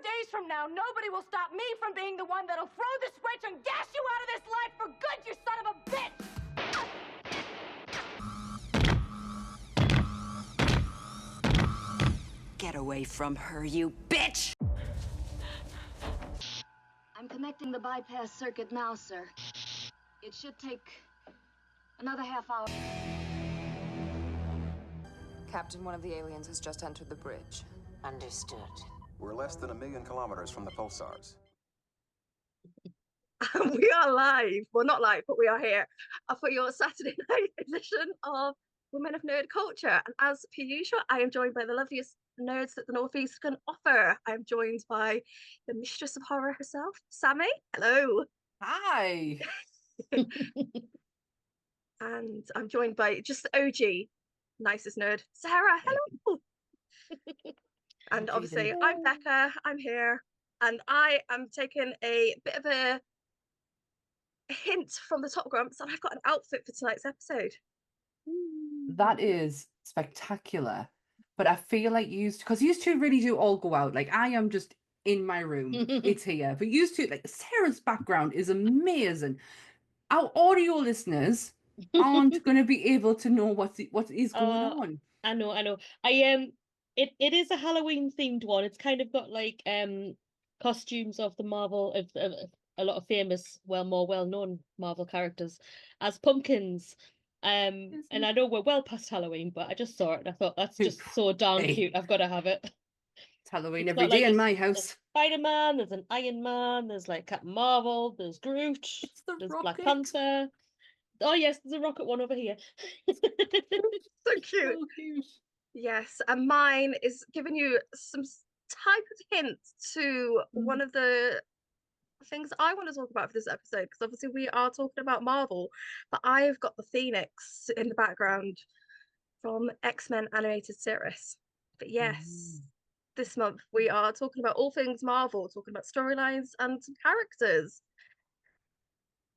days from now, nobody will stop me from being the one that'll throw the switch and gas you out of this life for good, you son of a bitch! Get away from her, you bitch! I'm connecting the bypass circuit now, sir. It should take another half hour. Captain, one of the aliens has just entered the bridge. Understood. We're less than 1,000,000 kilometers from the pulsars. We are live. Well, not live, but we are here for your Saturday night edition of Women of Nerd Culture. And as per usual, I am joined by the loveliest nerds that the Northeast can offer. I'm joined by the mistress of horror herself, Sammie. Hello. Hi. And I'm joined by just the OG, nicest nerd, Sarah. Hello. And obviously, I'm Becca. I'm here. And I am taking a bit of a hint from the Top Grumps, and I've got an outfit for tonight's episode. That is spectacular. But I feel like because you two really do all go out. Like, I am just in my room. It's here. But you two, like, Sarah's background is amazing. Our audio listeners aren't going to be able to know what is going on. I know. It is a Halloween themed one. It's kind of got like costumes of the Marvel of a lot of famous, more well-known Marvel characters as pumpkins. And I know we're well past Halloween, but I just saw it and I thought that's just so darn cute. I've got to have it. It's Halloween every day in my house. Spider-Man, there's an Iron Man, there's like Captain Marvel, there's Groot, there's Black Panther. Oh yes, there's a rocket one over here. So cute. So cute. Yes, and mine is giving you some type of hint to one of the things I want to talk about for this episode, because obviously we are talking about Marvel, but I've got the Phoenix in the background from X-Men animated series. But yes, this month we are talking about all things Marvel, talking about storylines and some characters.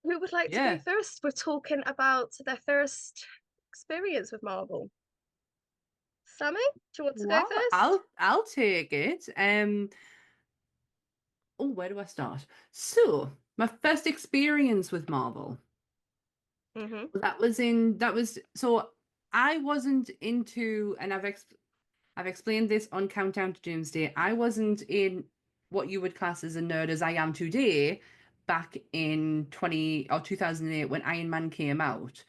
Who would like to go first? We're talking about their first experience with Marvel. Sammie, do you want to go first? I'll take it. Where do I start? So, my first experience with Marvel. So I wasn't into, and I've explained this on Countdown to Doomsday. I wasn't in what you would class as a nerd as I am today. Back in 2008 when Iron Man came out.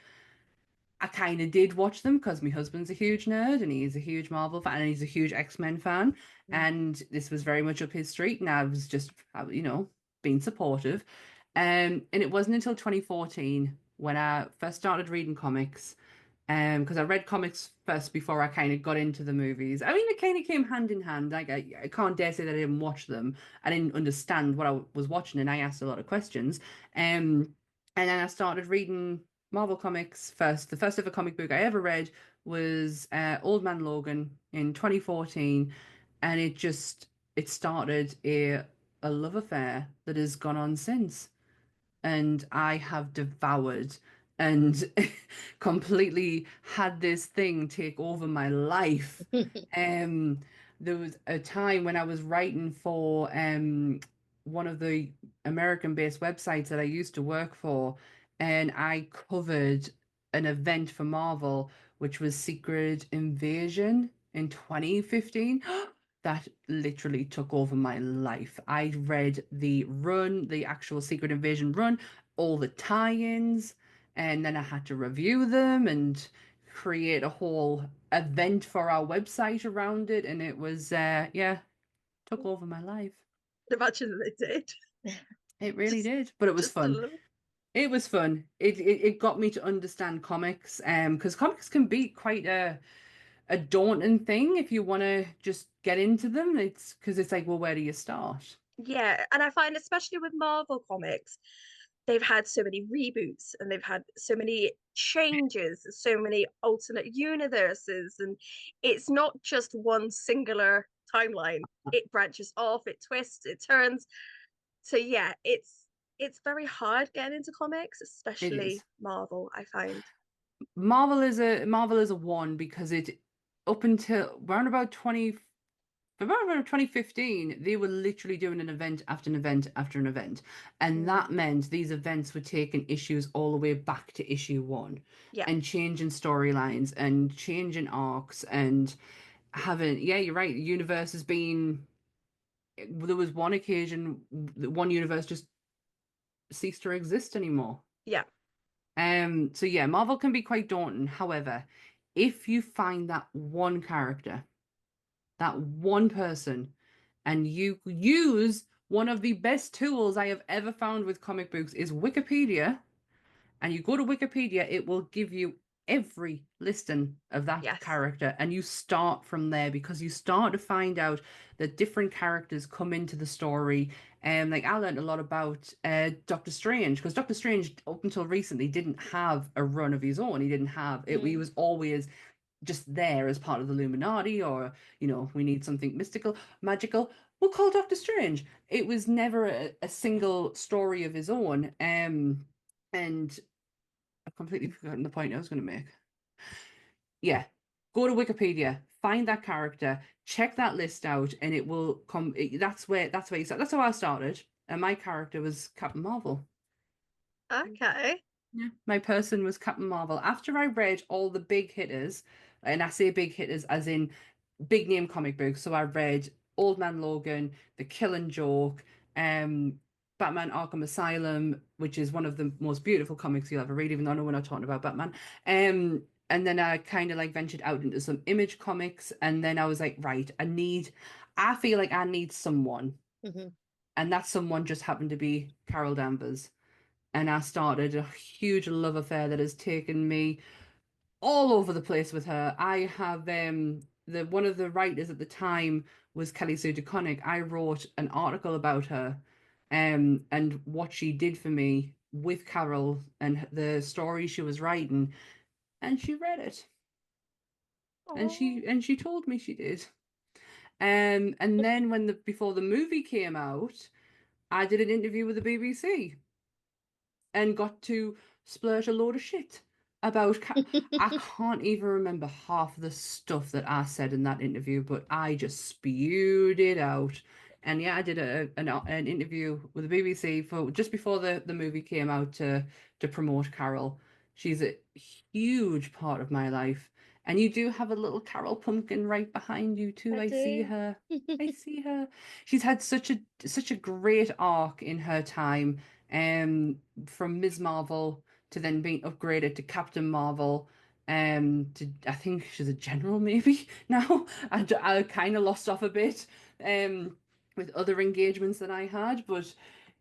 I kind of did watch them because my husband's a huge nerd and he's a huge Marvel fan and he's a huge X-Men fan. And this was very much up his street. And I was just, being supportive. And it wasn't until 2014 when I first started reading comics. Because I read comics first before I kind of got into the movies. I mean, it kind of came hand in hand. Like, I can't dare say that I didn't watch them. I didn't understand what I was watching and I asked a lot of questions. And then I started reading Marvel comics first. The first ever comic book I ever read was Old Man Logan in 2014, and it started a love affair that has gone on since, and I have devoured and completely had this thing take over my life. There was a time when I was writing for one of the American-based websites that I used to work for, and I covered an event for Marvel, which was Secret Invasion in 2015. That literally took over my life. I read the actual Secret Invasion run, all the tie-ins, and then I had to review them and create a whole event for our website around it. And it was, took over my life. Imagine that it did. It really did, but it was fun. It was fun. It got me to understand comics, because comics can be quite a daunting thing if you want to just get into them. It's because it's like, well, where do you start? Yeah, and I find especially with Marvel comics, they've had so many reboots and they've had so many changes, so many alternate universes, and it's not just one singular timeline. It branches off, it twists, it turns. So yeah, it's very hard getting into comics, especially Marvel, I find. Marvel is a one because it up until around about For about 2015, they were literally doing an event after an event after an event. And that meant these events were taking issues all the way back to issue 1 Yeah. and changing storylines and changing arcs and having, yeah, you're right, the universe has been, there was one occasion, one universe just ceased to exist anymore. Yeah. So yeah, Marvel can be quite daunting. However, if you find that one character, that one person, and you use one of the best tools I have ever found with comic books is Wikipedia, and you go to Wikipedia, it will give you every listing of that Yes. character, and you start from there because you start to find out that different characters come into the story. And like I learned a lot about Doctor Strange, because Doctor Strange up until recently didn't have a run of his own. He didn't have it. He was always just there as part of the Illuminati, or we need something mystical, magical, we'll call Doctor Strange. It was never a single story of his own. And I've completely forgotten the point I was going to make. Yeah, go to Wikipedia, find that character, check that list out, and it will come. That's where you start. That's how I started, and my character was Captain Marvel. Okay. Yeah, my person was Captain Marvel. After I read all the big hitters, and I say big hitters as in big name comic books. So I read Old Man Logan, The Killing Joke, Batman Arkham Asylum, which is one of the most beautiful comics you'll ever read, even though I know we're not talking about Batman. And then I kind of like ventured out into some Image comics, and then I was like, right, I feel like I need someone, and that someone just happened to be Carol Danvers. And I started a huge love affair that has taken me all over the place with her. I have the one of the writers at the time was Kelly Sue DeConnick. I wrote an article about her, and what she did for me with Carol and the story she was writing, and she read it, and she told me she did. And then before the movie came out, I did an interview with the BBC and got to splurge a load of shit about. I can't even remember half the stuff that I said in that interview, but I just spewed it out. And yeah, I did an interview with the BBC for just before the movie came out to promote Carol. She's a huge part of my life. And you do have a little Carol pumpkin right behind you too. I see her. I see her. She's had such a great arc in her time. From Ms. Marvel to then being upgraded to Captain Marvel. To I think she's a general maybe now. I kind of lost off a bit. With other engagements that I had, but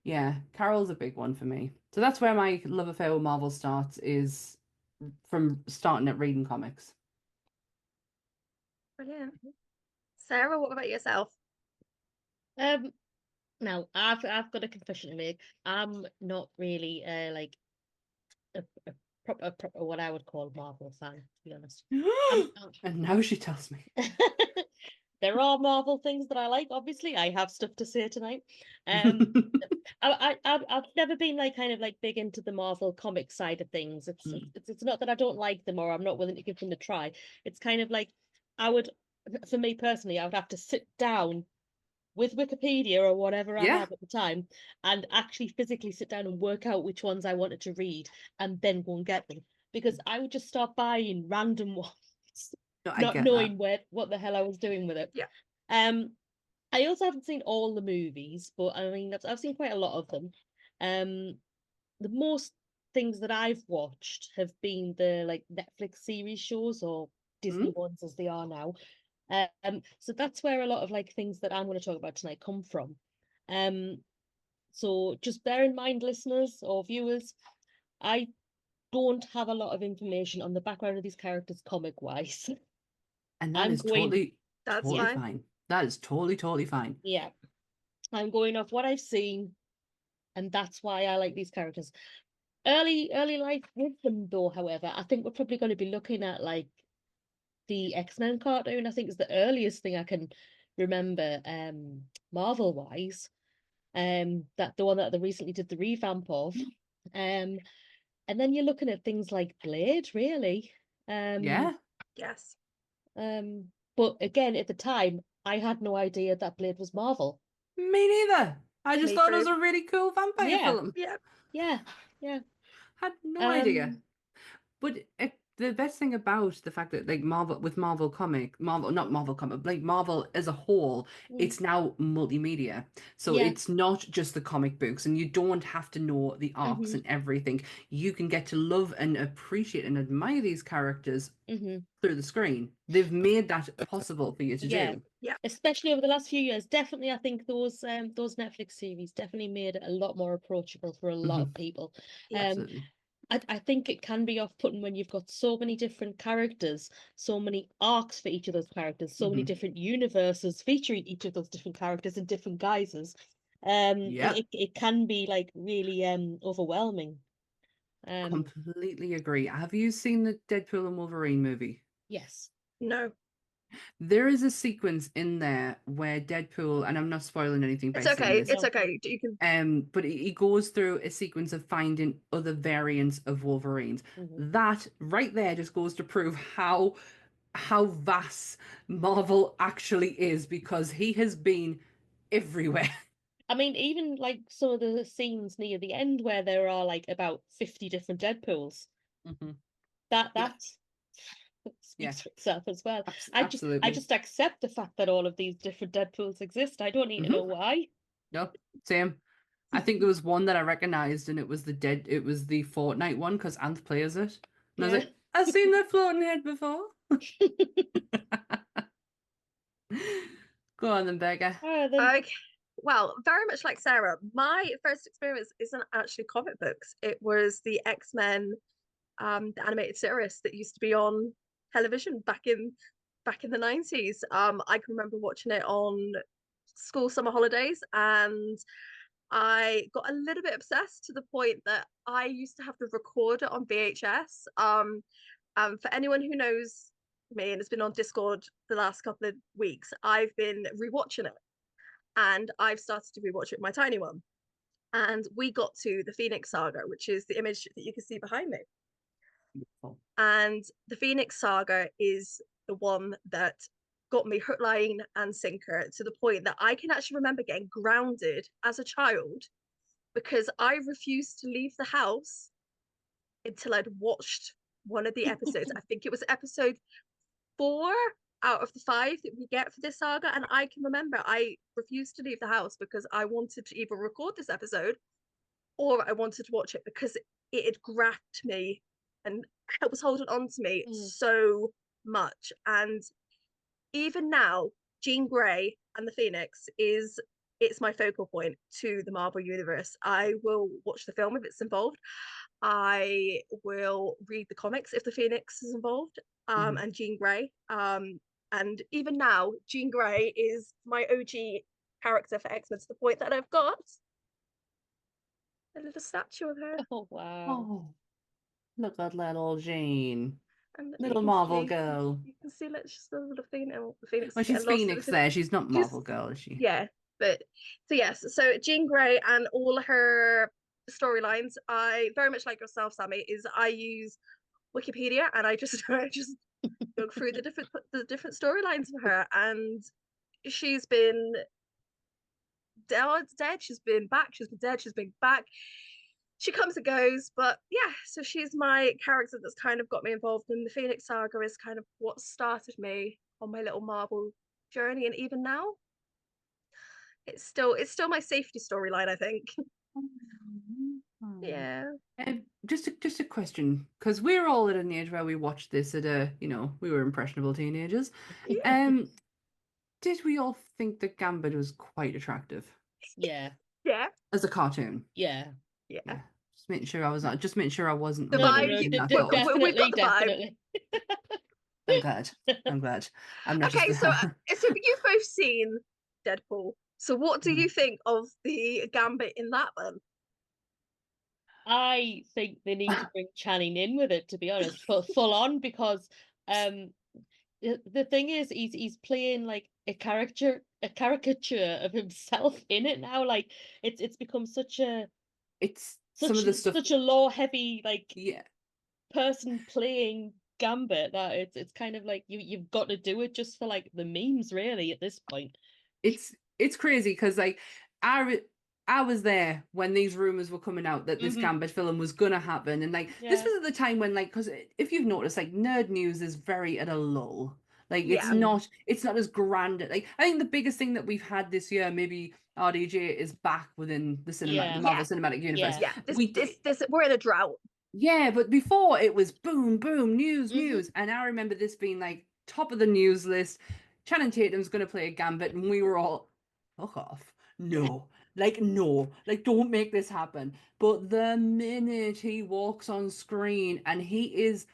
yeah, Carol's a big one for me. So that's where my love affair with Marvel starts, is from starting at reading comics. Brilliant. Sarah, what about yourself? Now I've got a confession to make. I'm not really like a proper what I would call Marvel fan, to be honest. And now she tells me. There are Marvel things that I like. Obviously, I have stuff to say tonight. I've never been like kind of like big into the Marvel comic side of things. It's not that I don't like them or I'm not willing to give them a try. It's kind of like for me personally, I would have to sit down with Wikipedia or whatever I have at the time and actually physically sit down and work out which ones I wanted to read and then go and get them, because I would just start buying random ones. No, not knowing what the hell I was doing with it. Yeah. I also haven't seen all the movies, but I mean I've seen quite a lot of them. The most things that I've watched have been the like Netflix series shows or Disney ones as they are now. So that's where a lot of like things that I'm going to talk about tonight come from. So just bear in mind, listeners or viewers, I don't have a lot of information on the background of these characters comic wise. And that is totally fine. fine. That is totally fine. Yeah. I'm going off what I've seen, and that's why I like these characters. Early life with them though, however, I think we're probably going to be looking at like the X-Men cartoon. I think is the earliest thing I can remember, Marvel wise. That the one that they recently did the revamp of. And then you're looking at things like Blade, really. Yeah. Yes. But again, at the time, I had no idea that Blade was Marvel. Me neither. I just Me thought it was too. a really cool vampire Yeah. film. Yeah. Yeah, yeah. Had no idea. Um, But the best thing about the fact that like Marvel with Marvel comic, Marvel not Marvel comic, like Marvel as a whole, Mm. it's now multimedia. So Yeah. it's not just the comic books, and you don't have to know the arcs Mhm. and everything. You can get to love and appreciate and admire these characters through the screen. They've made that possible for you to Yeah. do. Yeah. Especially over the last few years, definitely, I think those Netflix series definitely made it a lot more approachable for a lot of people. Absolutely. I think it can be off-putting when you've got so many different characters, so many arcs for each of those characters, so many different universes featuring each of those different characters in different guises. Yeah. It can be like really overwhelming. Completely agree. Have you seen the Deadpool and Wolverine movie? Yes. No. There is a sequence in there where Deadpool, and I'm not spoiling anything by It's saying okay. this, It's No. okay. You can. but he goes through a sequence of finding other variants of Wolverines. That right there just goes to prove how vast Marvel actually is, because he has been everywhere. I mean, even like some of the scenes near the end where there are like about 50 different Deadpools. That Yeah. speaks for itself as well. Absolutely. I just accept the fact that all of these different Deadpools exist. I don't need to know why. No, same. I think there was one that I recognized, and it was the Fortnite one, because Anth plays it. And I was Yeah. like, I've seen that floating head before. Go on then, Becca. Then Okay. Well, very much like Sarah, my first experience isn't actually comic books. It was the X-Men, the animated series that used to be on television back in the 90s. I can remember watching it on school summer holidays, and I got a little bit obsessed to the point that I used to have to record it on VHS. For anyone who knows me and has been on Discord the last couple of weeks, I've been rewatching it, and I've started to rewatch it with my tiny one. And we got to the Phoenix Saga, which is the image that you can see behind me. Beautiful. And the Phoenix Saga is the one that got me hook, line, and sinker, to the point that I can actually remember getting grounded as a child because I refused to leave the house until I'd watched one of the episodes. I think it was episode 4 out of the 5 that we get for this saga, and I can remember I refused to leave the house because I wanted to either record this episode or I wanted to watch it because it had grabbed me and it was holding on to me so much. And even now, Jean Grey and the Phoenix it's my focal point to the Marvel universe. I will watch the film if it's involved. I will read the comics if the Phoenix is involved, and Jean Grey. And even now, Jean Grey is my OG character for X-Men, to the point that I've got a little statue of her. oh wow. Oh, look at little Jean. And Little Marvel girl. You can see, let's just a little Phoenix. Well, she's Phoenix there. She's not Marvel girl, is she? Yeah, but so yes, so Jean Grey and all her storylines, I very much like yourself, Sammie, is I use Wikipedia and I just go through the different storylines for her, and she's been dead, she's been back, she's been dead, she's been back. She comes and goes, but yeah, so she's my character that's kind of got me involved, and the Phoenix Saga is kind of what started me on my little Marvel journey, and even now it's still my safety storyline, I think. Yeah. Just a question, because we're all at an age where we watched this at we were impressionable teenagers. Did we all think that Gambit was quite attractive? Yeah. Yeah. As a cartoon? Yeah. Just making sure I wasn't The alone vibe, in that we've thought. got the vibe. Definitely. I'm glad. I'm not Okay, just so you've both seen Deadpool. So what do you think of the Gambit in that then? I think they need to bring Channing in with it, to be honest, full on, because the thing is he's playing like a caricature of himself in it now. Like it's become such a some of the stuff, such a lore heavy, like yeah, person playing Gambit that it's kind of like you've got to do it just for like the memes, really, at this point. It's crazy because like I was there when these rumors were coming out that this Gambit film was gonna happen, and like this Yeah. was at the time when like because if you've noticed, like nerd news is very at a lull. Like Yeah. it's not as grand. Like I think the biggest thing that we've had this year, maybe RDJ is back within the Yeah. the Marvel Cinematic Universe. Yeah, we're in a drought. Yeah, but before it was boom, boom, news. And I remember this being like top of the news list. Channing Tatum's going to play a Gambit, and we were all, fuck off. No, no, like, don't make this happen. But the minute he walks on screen and he is,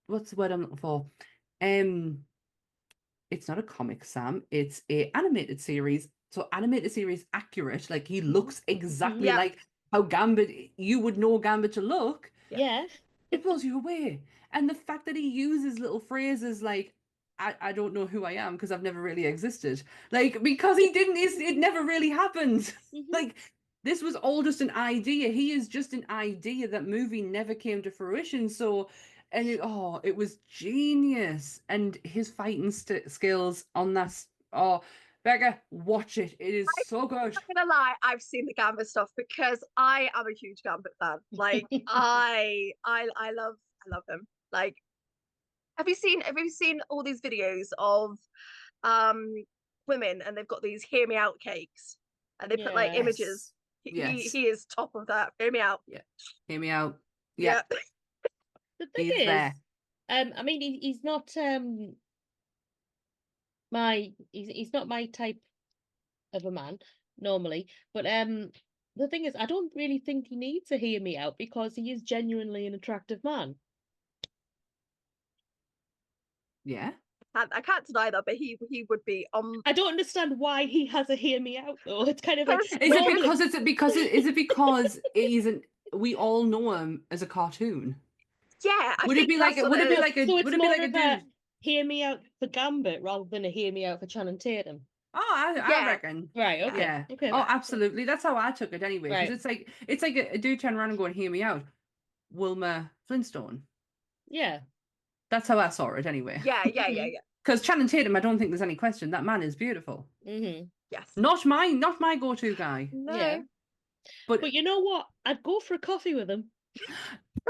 what's the word I'm looking for? It's not a comic, Sam. It's a animated series. So animated series accurate. Like he looks exactly Yeah. like how Gambit, you would know Gambit to look. Yeah. It blows you away. And the fact that he uses little phrases like, I don't know who I am because I've never really existed. Like, because he didn't, it never really happened. Like, this was all just an idea. He is just an idea. That movie never came to fruition. So, and it was genius. And his fighting skills on that, Becca, watch it. It is so good. I'm not gonna lie, I've seen the Gambit stuff because I am a huge Gambit fan. Like I love him. Like have you seen all these videos of women and they've got these hear me out cakes and they put like images? Yes. He is top of that. Hear me out. Yeah. Hear me out. Yeah. The thing He's is, there. I mean, he's not he's not my type of a man normally, but the thing is, I don't really think he needs to hear me out because he is genuinely an attractive man. Yeah. I can't deny that, but he would be on. I don't understand why he has a hear me out though. It's kind of like Is it because it isn't, we all know him as a cartoon? Yeah. Would it be like a dude? Hear me out for Gambit rather than a hear me out for Channing Tatum. Oh, I reckon. Right, okay. Yeah. Okay. Oh, absolutely. That's how I took it anyway. Because Right. it's like a dude turning around and going, hear me out. Wilma Flintstone. Yeah. That's how I saw it anyway. Yeah. Because Channing Tatum, I don't think there's any question. That man is beautiful. Mm-hmm. Yes. Not my go-to guy. No. Yeah. But you know what? I'd go for a coffee with him.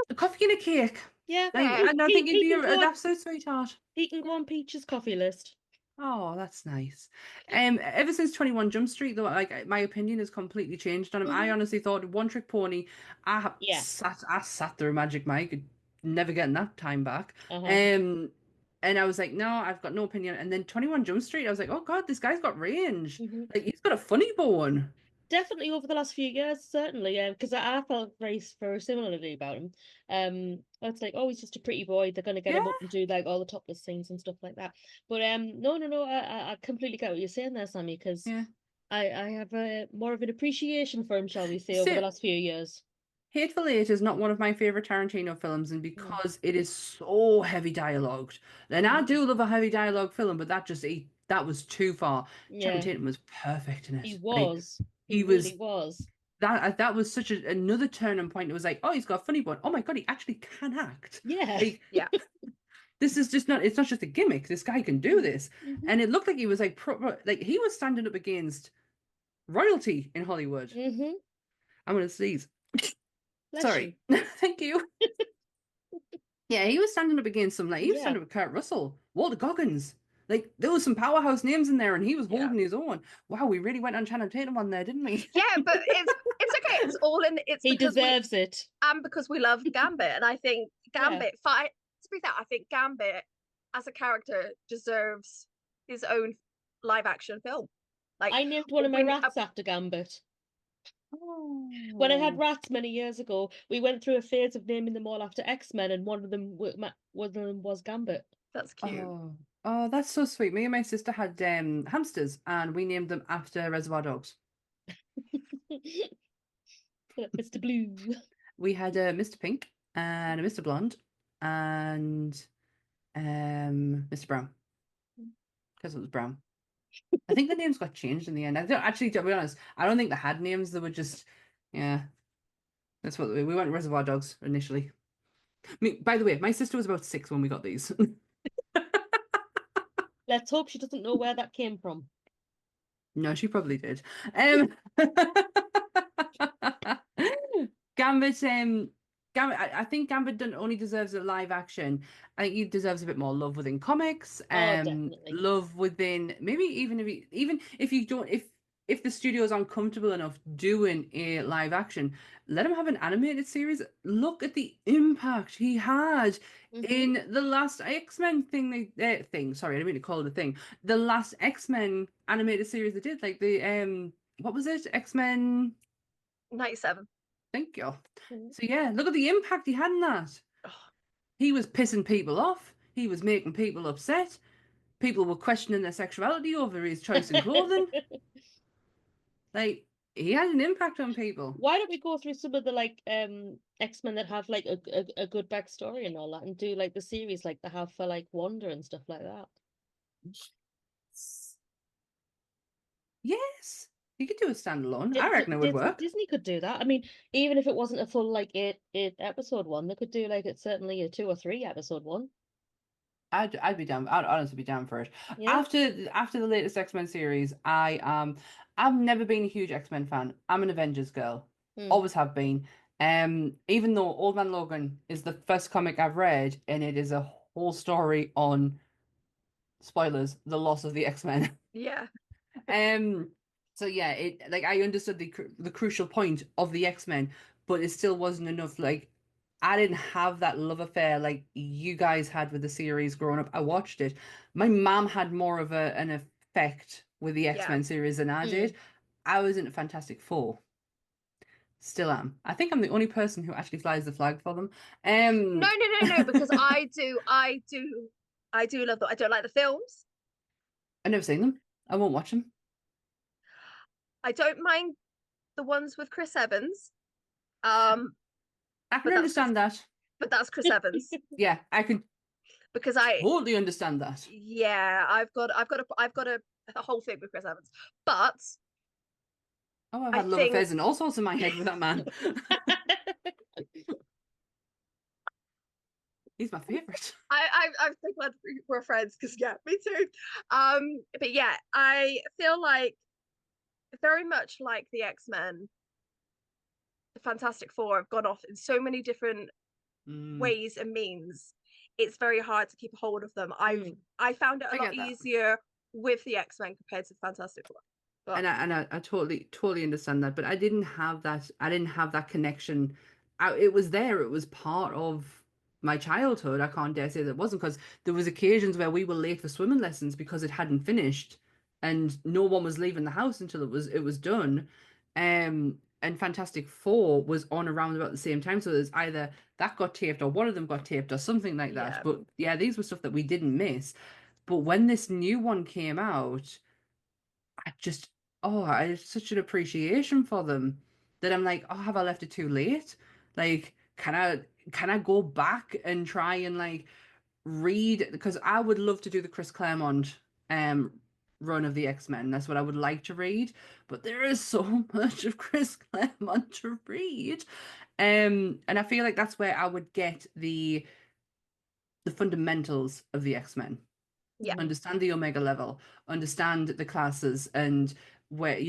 A coffee and a cake. Yeah. And I think he'd be an absolute sweetheart. He can go on Peach's coffee list. Oh, that's nice. Ever since 21 Jump Street, though, like my opinion has completely changed on him. I honestly thought One Trick Pony. I sat through Magic Mike, never getting that time back. And I was like, no, I've got no opinion. And then 21 Jump Street, I was like, oh God, this guy's got range. Like he's got a funny bone. Definitely over the last few years, certainly, because I felt very similarly about him. It's like, oh, he's just a pretty boy. They're gonna get him up and do like all the topless things and stuff like that. But no, I completely get what you're saying there, Sammie, because I have more of an appreciation for him, shall we say, over the last few years. Hateful Eight is not one of my favorite Tarantino films, and because it is so heavy dialogued, and I do love a heavy dialogue film, but that was too far. Channing Tatum was perfect in it. He was. Like, he really was. That was such another turning point. It was like, oh, he's got a funny bone. Oh my God, he actually can act. Yeah. Like, this is just not. It's not just a gimmick. This guy can do this, and it looked like he was like like he was standing up against royalty in Hollywood. I'm gonna sneeze. Sorry. Thank you. Yeah, he was standing up against some, like, he was standing up with Kurt Russell, Walter Goggins. Like, there was some powerhouse names in there, and he was holding his own. Wow, we really went on Channing Tatum on there, didn't we? Yeah, but it's okay. It's all in. He deserves it. And because we love Gambit, and I think Gambit. To be fair, I think Gambit as a character deserves his own live action film. Like I named one of my rats after Gambit. When I had rats many years ago, we went through a phase of naming them all after X-Men, and one of them was Gambit. That's cute. Oh, that's so sweet. Me and my sister had hamsters, and we named them after Reservoir Dogs. Mr. Blue. We had a Mr. Pink and a Mr. Blonde and Mr. Brown, because it was brown. I think the names got changed in the end. I don't actually, to be honest, I don't think they had names. They were just, that's what we went Reservoir Dogs initially. By the way, my sister was about 6 when we got these. Let's hope she doesn't know where that came from. No, she probably did. Um, Gambit, Gambit. I think Gambit only deserves a live action. I think he deserves a bit more love within comics. Oh, definitely. Love within maybe even if you don't if the studio's uncomfortable enough doing a live action, let him have an animated series. Look at the impact he had in the last X-Men thing. Sorry, I didn't mean to call it a thing. The last X-Men animated series they did, like the what was it? X-Men 97. Thank you. Mhm. So yeah, look at the impact he had in that. He was pissing people off. He was making people upset. People were questioning their sexuality over his choice in clothing. Like, he had an impact on people. Why don't we go through some of the like X-Men that have like a good backstory and all that, and do like the series like they have for like Wanda and stuff like that? Yes, you could do a standalone. I reckon it would work. Disney could do that. I mean, even if it wasn't a full like eight episode one, they could do like it's certainly a 2 or 3 episode one. I'd be down. I'd honestly be down for it. Yeah. After the latest X-Men series, I've never been a huge X-Men fan. I'm an Avengers girl. Always have been. Even though Old Man Logan is the first comic I've read, and it is a whole story on spoilers, the loss of the X-Men. Yeah. So yeah, it like I understood the crucial point of the X-Men, but it still wasn't enough. Like, I didn't have that love affair like you guys had with the series growing up. I watched it. My mom had more of an effect with the X-Men series than I did. I was into Fantastic Four. Still am. I think I'm the only person who actually flies the flag for them. No, because I do love them. I don't like the films. I've never seen them. I won't watch them. I don't mind the ones with Chris Evans. I can understand that. But that's Chris Evans. Yeah, I can because I totally understand that. Yeah, I've got a whole thing with Chris Evans. But I've had love affairs and all sorts in my head with that man. He's my favorite. I'm so glad we're friends because yeah, me too. But yeah, I feel like very much like the X-Men, the Fantastic Four have gone off in so many different ways and means. It's very hard to keep a hold of them. I found it a lot easier with the X-Men compared to the Fantastic Four. But... And I totally understand that, but I didn't have that connection. It was there. It was part of my childhood. I can't dare say that it wasn't, because there was occasions where we were late for swimming lessons because it hadn't finished, and no one was leaving the house until it was done. And Fantastic Four was on around about the same time, so there's either that got taped or one of them got taped or something like that. Yeah. But yeah, these were stuff that we didn't miss. But when this new one came out, I have such an appreciation for them that I'm like, oh, have I left it too late? Like, can I go back and try and like read, because I would love to do the Chris Claremont run of the X-Men. That's what I would like to read, but there is so much of Chris Claremont to read. And I feel like that's where I would get the fundamentals of the X-Men. Yeah. Understand the Omega level, understand the classes, and where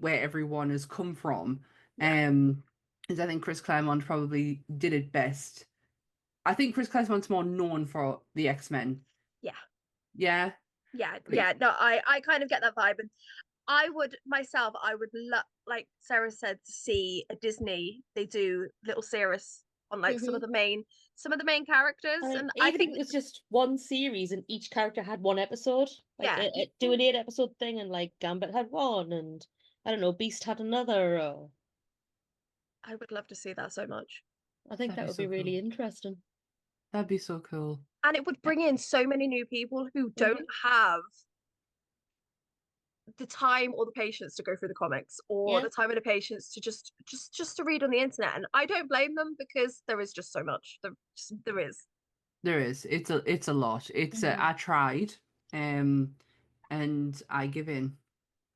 where everyone has come from. Because I think Chris Claremont probably did it best. I think Chris Claremont's more known for the X-Men. Yeah. Yeah. Yeah. No, I kind of get that vibe, and I would like Sarah said, to see a Disney. They do little series on like some of the main characters, and I think it was just one series and each character had one episode. Like do an 8-episode thing, and like Gambit had one, and I don't know, Beast had another. Or... I would love to see that so much. I think that would be really interesting. That'd be so cool. And it would bring in so many new people who don't have the time or the patience to go through the comics, or the time and the patience to just to read on the internet. And I don't blame them, because there is just so much. There is. It's a lot. It's I tried, and I give in.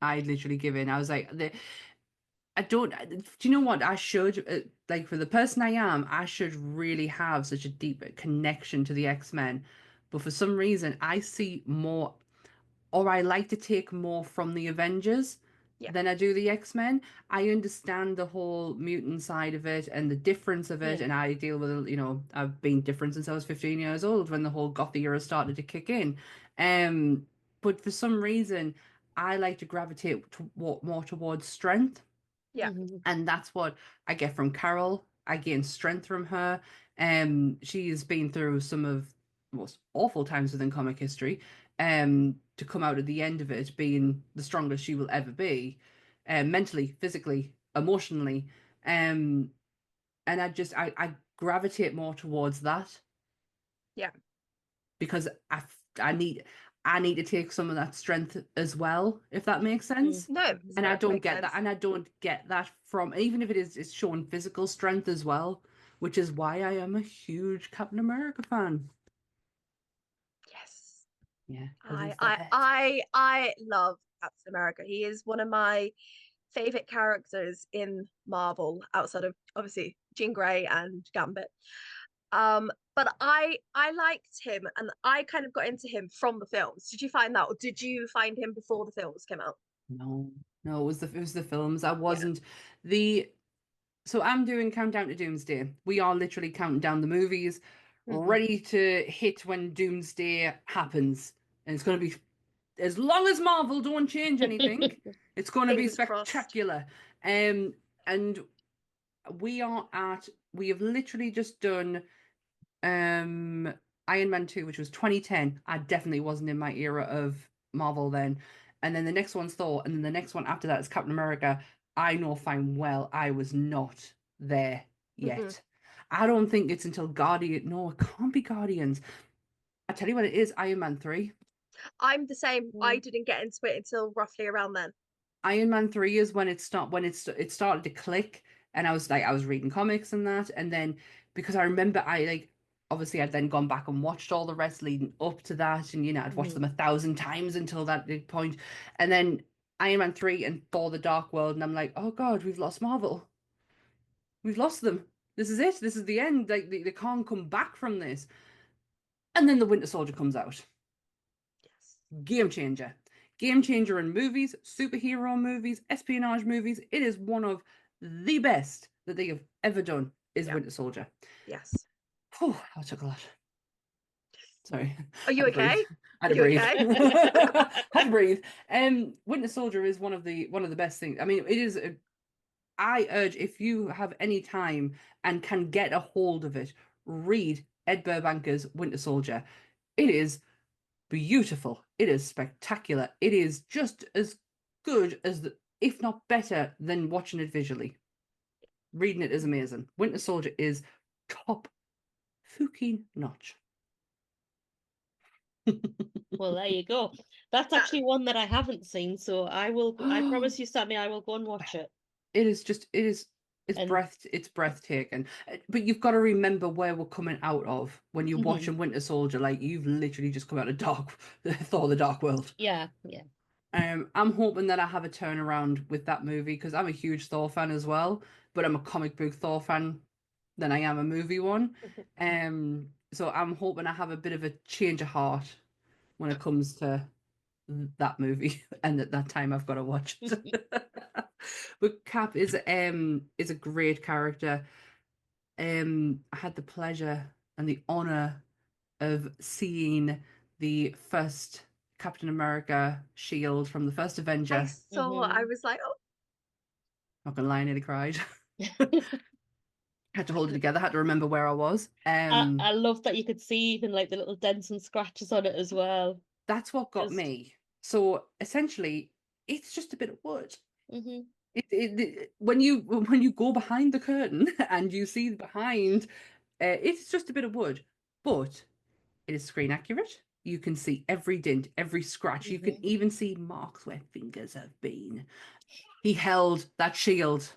I literally give in. I was like, I don't. Do you know what? I should like for the person I am, I should really have such a deep connection to the X-Men, but for some reason, I see more, or I like to take more from the Avengers Yeah. than I do the X-Men. I understand the whole mutant side of it and the difference of it, and I deal with, I've been different since I was 15 years old when the whole goth era started to kick in. But for some reason, I like to gravitate more towards strength. Yeah. And that's what I get from Carol. I gain strength from her. She's been through some of the most awful times within comic history. To come out at the end of it being the strongest she will ever be, mentally, physically, emotionally. And I gravitate more towards that. Yeah. Because I need to take some of that strength as well, if that makes sense. No, And I don't get sense. that, and I don't get that from, even if it's showing physical strength as well, which is why I am a huge Captain America fan. Yes. Yeah, I love Captain America. He is one of my favorite characters in Marvel, outside of obviously Jean Grey and Gambit. But I liked him, and I kind of got into him from the films. Did you find that, or did you find him before the films came out? No, it was the films. I wasn't the So I'm doing Countdown to Doomsday. We are literally counting down the movies, ready to hit when Doomsday happens. And it's going to be, as long as Marvel don't change anything, it's going to be Fingers crossed. spectacular. And we have literally just done Iron Man 2, which was 2010. I definitely wasn't in my era of Marvel then. And then the next one's Thor, and then the next one after that is Captain America. I know fine well I was not there yet. I don't think it's until Guardian. No, it can't be Guardians. I tell you what, it is Iron Man 3. I'm the same. I didn't get into it until roughly around then. Iron Man 3 is when it started to click, and I was reading comics and that, and then because I remember obviously I'd then gone back and watched all the rest leading up to that, and I'd watched them 1,000 times until that point, and then Iron Man 3 and Thor: The Dark World, and I'm like, oh god, we've lost Marvel. We've lost them. This is it. This is the end. Like they can't come back from this. And then the Winter Soldier comes out. Yes. Game changer. Game changer in movies, superhero movies, espionage movies. It is one of the best that they have ever done, is Winter Soldier. Yes. Oh, that took a lot. Sorry. Are you okay? I had to breathe. Had to breathe. Winter Soldier is one of the best things. I mean, it is. I urge, if you have any time and can get a hold of it, read Ed Burbanker's Winter Soldier. It is beautiful. It is spectacular. It is just as good as, if not better than watching it visually. Reading it is amazing. Winter Soldier is top fucking notch. Well, there you go. That's actually one that I haven't seen, so I promise you, Sammie, I will go and watch it. It's breathtaking. But you've got to remember where we're coming out of when you're watching Winter Soldier. Like, you've literally just come out of Thor: The Dark World. Yeah. I'm hoping that I have a turnaround with that movie, because I'm a huge Thor fan as well, but I'm a comic book Thor fan than I am a movie one. So I'm hoping I have a bit of a change of heart when it comes to that movie, and at that time I've got to watch it. But Cap is a great character. I had the pleasure and the honor of seeing the first Captain America shield from the first Avenger. I saw. I was like, oh. Not gonna lie, I nearly cried. Had to hold it together. Had to remember where I was. I love that you could see even like the little dents and scratches on it as well. That's what got me. So essentially, it's just a bit of wood. When you go behind the curtain and you see behind, it's just a bit of wood, but it is screen accurate. You can see every dent, every scratch. You can even see marks where fingers have been. He held that shield.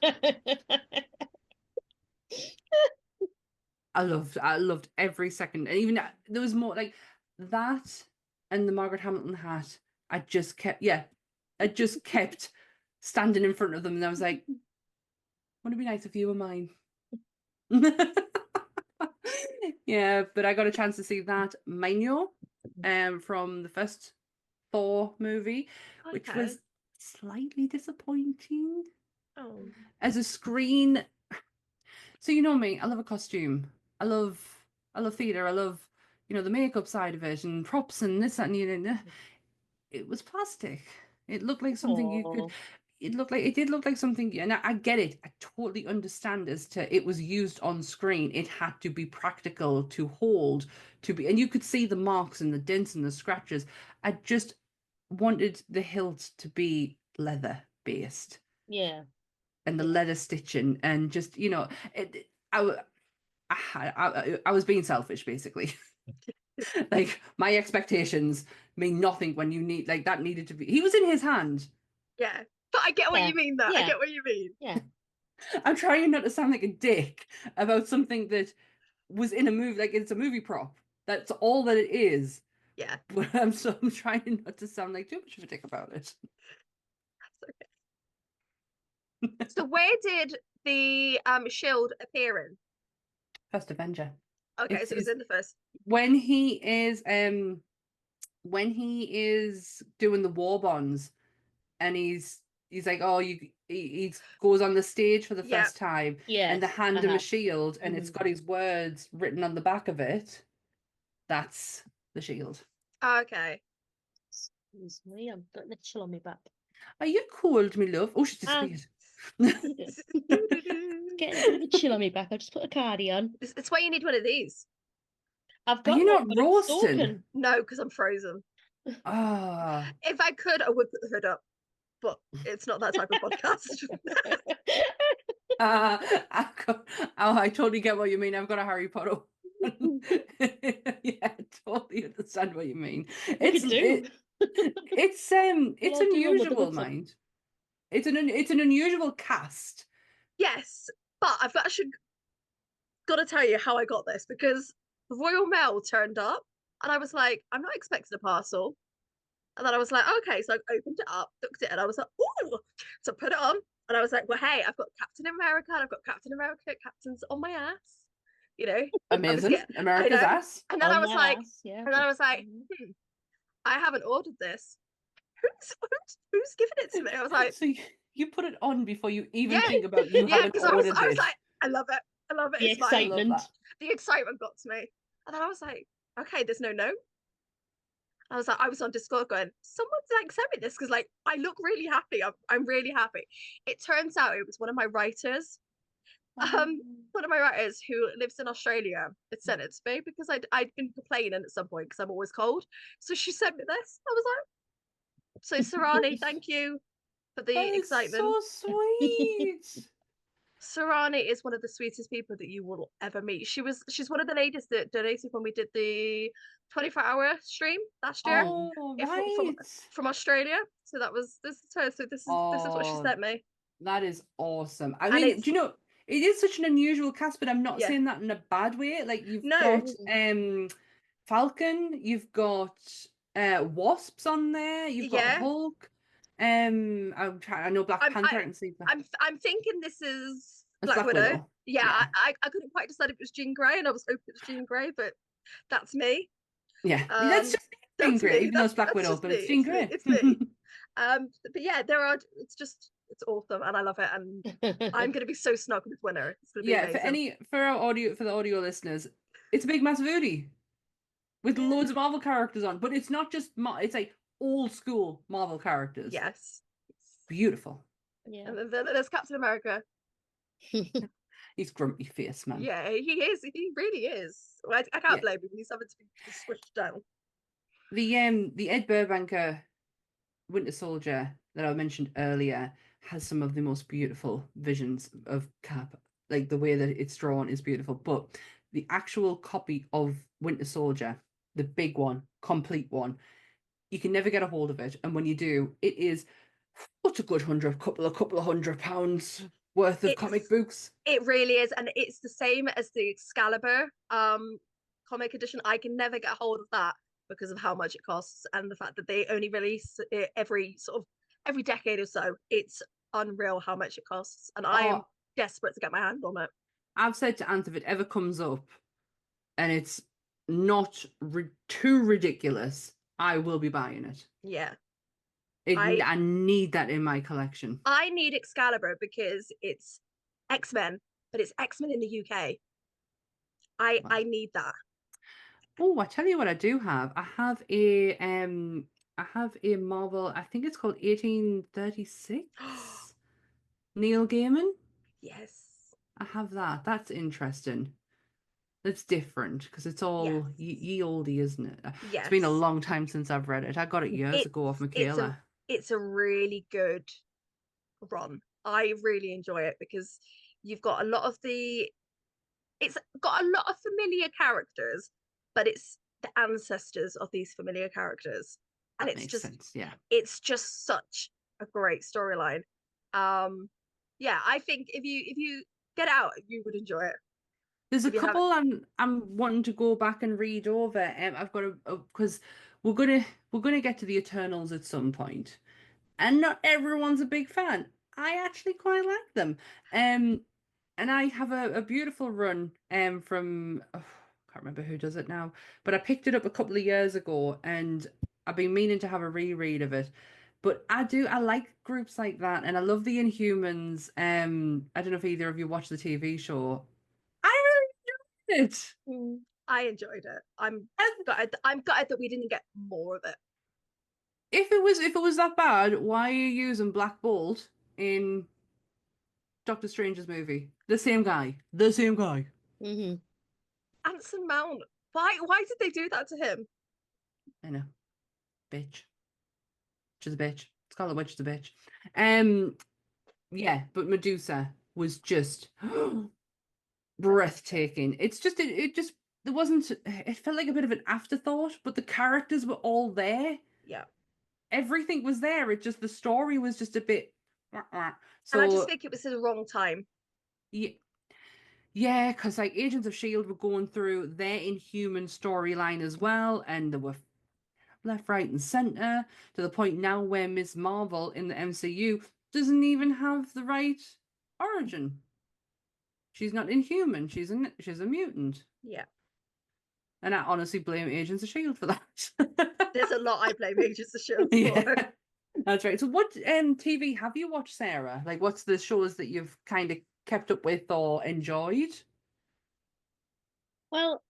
I loved every second, and even there was more like that, and the Margaret Hamilton hat. I just kept standing in front of them, and I was like, Wouldn't it be nice if you were mine? Yeah, but I got a chance to see that Mino from the first Thor movie, which Okay. was slightly disappointing. Oh. As a screen, so you know me, I love a costume. I love theatre. I love, the makeup side of it and props and this, that, and it was plastic. It looked like something you could. Oh, It did look like something, and I get it. I totally understand as to it was used on screen. It had to be practical to hold, and you could see the marks and the dents and the scratches. I just wanted the hilt to be leather based yeah. and the Yeah. leather stitching and just, I was being selfish basically. Like my expectations mean nothing when you need like that needed to be. He was in his hand. Yeah. But I get what Yeah. you mean, though. I Yeah. get what you mean. Yeah. I'm trying not to sound like a dick about something that was in a movie. Like it's a movie prop. That's all that it is. Yeah. But I'm trying not to sound like too much of a dick about it. So where did the shield appear in? First Avenger. Okay, so it was in the first. When he is doing the war bonds and he's like, oh, he goes on the stage for the Yeah. first time Yes. and they hand him uh-huh. a shield and it's Mhm. got his words written on the back of it. That's the shield. Okay. Excuse me, I'm getting a chill on my back. Are you cold, me love? Oh, she's disappeared. Getting a bit of a chill on my back. I just put a cardi on. It's why you need one of these. I've Are got you one, not but it's roasting? soaking. No, because I'm frozen. Ah. If I could, I would put the hood up, but it's not that type of podcast. I totally get what you mean. I've got a Harry Potter one. Yeah, I totally understand what you mean. You could do. It's Well, I'll do one with the unusual, hoods on. mind. It's an unusual cast. Yes, but I've actually got to tell you how I got this, because the Royal Mail turned up and I was like, I'm not expecting a parcel. And then I was like, okay, so I opened it up, looked at it, and I was like, oh, so I put it on, and I was like, well, hey, I've got Captain America, and I've got Captain America, Captain's on my ass, I was Amazing. I America's know. ass. And then On I was my like, ass, yeah. and then I was like, I haven't ordered this. Who's giving it to me? I was like, So you put it on before you even yeah, think about you yeah, haven't because I was ordered it. like, I love it, The it's fine. I love excitement. that. The excitement got to me, and then I was like, okay, there's no note. I was like, I was on Discord going, someone's like sent me this because like I look really happy. I'm really happy. It turns out it was one of my writers. One of my writers who lives in Australia had sent it to me because I'd been complaining at some point because I'm always cold. So she sent me this. I was like, so Sarani, thank you for the That is excitement. so sweet. Sarani is one of the sweetest people that you will ever meet. She's one of the ladies that donated when we did the 24-hour stream last year. Oh, If- right. from Australia. So this is her. So this is what she Oh, sent me. that is awesome. I And mean, it's do you know, it is such an unusual cast, but I'm not yeah. saying that in a bad way. Like you've No. got Falcon, you've got Wasps on there, you've got Yeah. Hulk. I know Black Panther. I can see that. I'm thinking this is It's Black Widow. Yeah, Yeah. I couldn't quite decide if it was Jean Grey, and I was hoping it was Jean Grey, but that's me. Yeah, that's just Jean Grey, even though it's Black Widow, but it's Jean Grey. It's me. But yeah, it's awesome, and I love it, and I'm gonna be so snug with winner. It's gonna be amazing. For the audio listeners, it's a big massive hoodie with loads of Marvel characters on, but it's not just it's like old school Marvel characters. Yes. Beautiful. Yeah. And then there's Captain America. He's grumpy face, man. Yeah, he is. He really is. I can't blame him. He's having to be squished down. The Ed Burbanker Winter Soldier that I mentioned earlier has some of the most beautiful visions of Cap. Like the way that it's drawn is beautiful, but the actual copy of Winter Soldier, the big one, complete one, you can never get a hold of it, and when you do, it is what's a good couple of £100 worth of comic books. It really is, and it's the same as the Excalibur comic edition. I can never get a hold of that because of how much it costs and the fact that they only release it every decade or so. It's unreal how much it costs, and I am desperate to get my hand on it. I've said to Ant, if it ever comes up and it's not too ridiculous, I will be buying it. Yeah. I need that in my collection. I need Excalibur because it's X-Men, but it's X-Men in the UK. I need that. Oh, I tell you what I do have. I have a Marvel, I think it's called 1836. Neil Gaiman. Yes. I have that. That's interesting. It's different because it's all ye olde, isn't it? Yes. It's been a long time since I've read it. I got it years ago off Michaela. It's a really good run. I really enjoy it because you've got a lot of it's got a lot of familiar characters, but it's the ancestors of these familiar characters. And That makes sense, yeah. It's just such a great storyline. Yeah, I think if you get out, you would enjoy it. There's a couple I'm wanting to go back and read over. I've got because we're gonna get to the Eternals at some point, and not everyone's a big fan. I actually quite like them. And I have a beautiful run from I can't remember who does it now, but I picked it up a couple of years ago, and I've been meaning to have a reread of it. But I like groups like that, and I love the Inhumans. I don't know if either of you watch the TV show. I really enjoyed it. I enjoyed it. I'm gutted that we didn't get more of it. If it was that bad, why are you using Black Bolt in Doctor Strange's movie? The same guy. Anson Mount. Why did they do that to him? I know. Bitch. She's a bitch. Scarlet Witch is a bitch. Yeah, but Medusa was just breathtaking. It's just it just there wasn't, it felt like a bit of an afterthought, but the characters were all there. Yeah. Everything was there. It just, the story was just a bit so, and I just think it was the wrong time. Yeah, because like Agents of S.H.I.E.L.D. were going through their Inhuman storyline as well, and there were left, right, and center to the point now where Ms. Marvel in the MCU doesn't even have the right origin. She's not Inhuman. She's a mutant. Yeah. And I honestly blame Agents of S.H.I.E.L.D. for that. There's a lot I blame Agents of S.H.I.E.L.D. for. Yeah, that's right. So what TV have you watched, Sarah? Like, what's the shows that you've kind of kept up with or enjoyed? Well,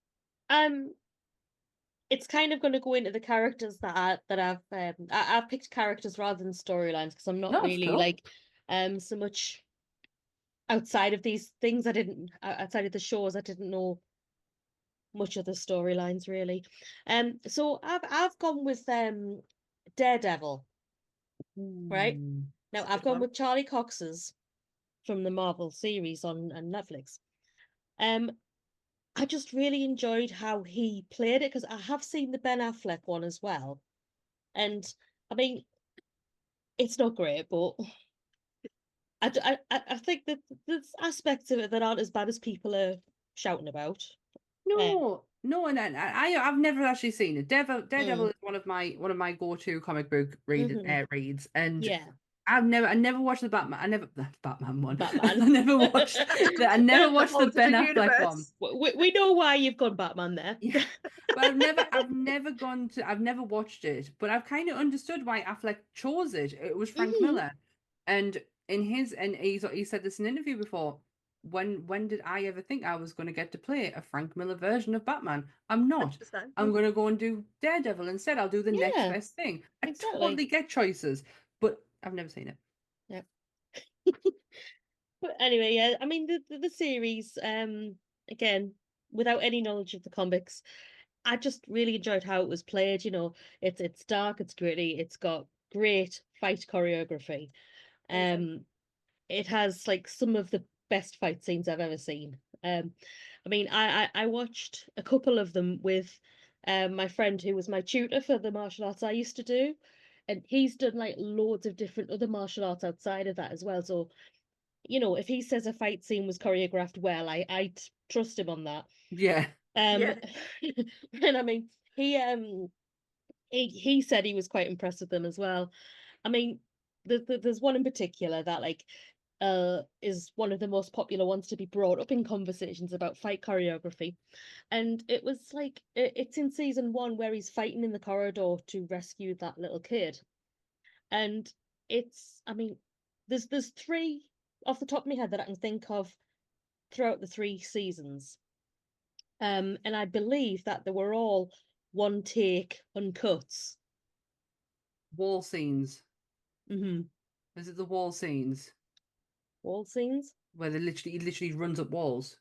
it's kind of going to go into the characters that I've picked characters rather than storylines because I'm not really cool. like so much outside of these things. Outside of the shows, I didn't know much of the storylines really. So I've gone with Daredevil. Right now, I've gone with Charlie Cox's from the Marvel series on Netflix. I just really enjoyed how he played it because I have seen the Ben Affleck one as well, and I mean, it's not great, but I think that there's aspects of it that aren't as bad as people are shouting about. No, and I've never actually seen it. Daredevil is one of my go-to comic book reads, and yeah. I never watched the Batman. Batman one. Batman. I never watched the Ben Affleck one. We know why you've gone Batman there. Yeah. But I've never watched it, but I've kind of understood why Affleck chose it. It was Frank Miller, and he said this in an interview before. When did I ever think I was going to get to play a Frank Miller version of Batman? I'm not. 100%. I'm going to go and do Daredevil instead. I'll do the next best thing. I totally get choices, but I've never seen it. Yeah. But anyway, yeah, I mean the series, again, without any knowledge of the comics, I just really enjoyed how it was played. You know, it's dark, it's gritty, it's got great fight choreography. It has like some of the best fight scenes I've ever seen. I mean, I watched a couple of them with my friend who was my tutor for the martial arts I used to do, and he's done like loads of different other martial arts outside of that as well. So, you know, if he says a fight scene was choreographed well, I'd trust him on that. Yeah. And I mean, he said he was quite impressed with them as well. I mean, there's one in particular that like is one of the most popular ones to be brought up in conversations about fight choreography. And it was like it's in season 1 where he's fighting in the corridor to rescue that little kid. And I mean, there's 3 off the top of my head that I can think of throughout the 3 seasons. And I believe that they were all one take uncuts. Wall scenes. Mm-hmm. Is it the wall scenes Wall scenes? where he literally runs up walls?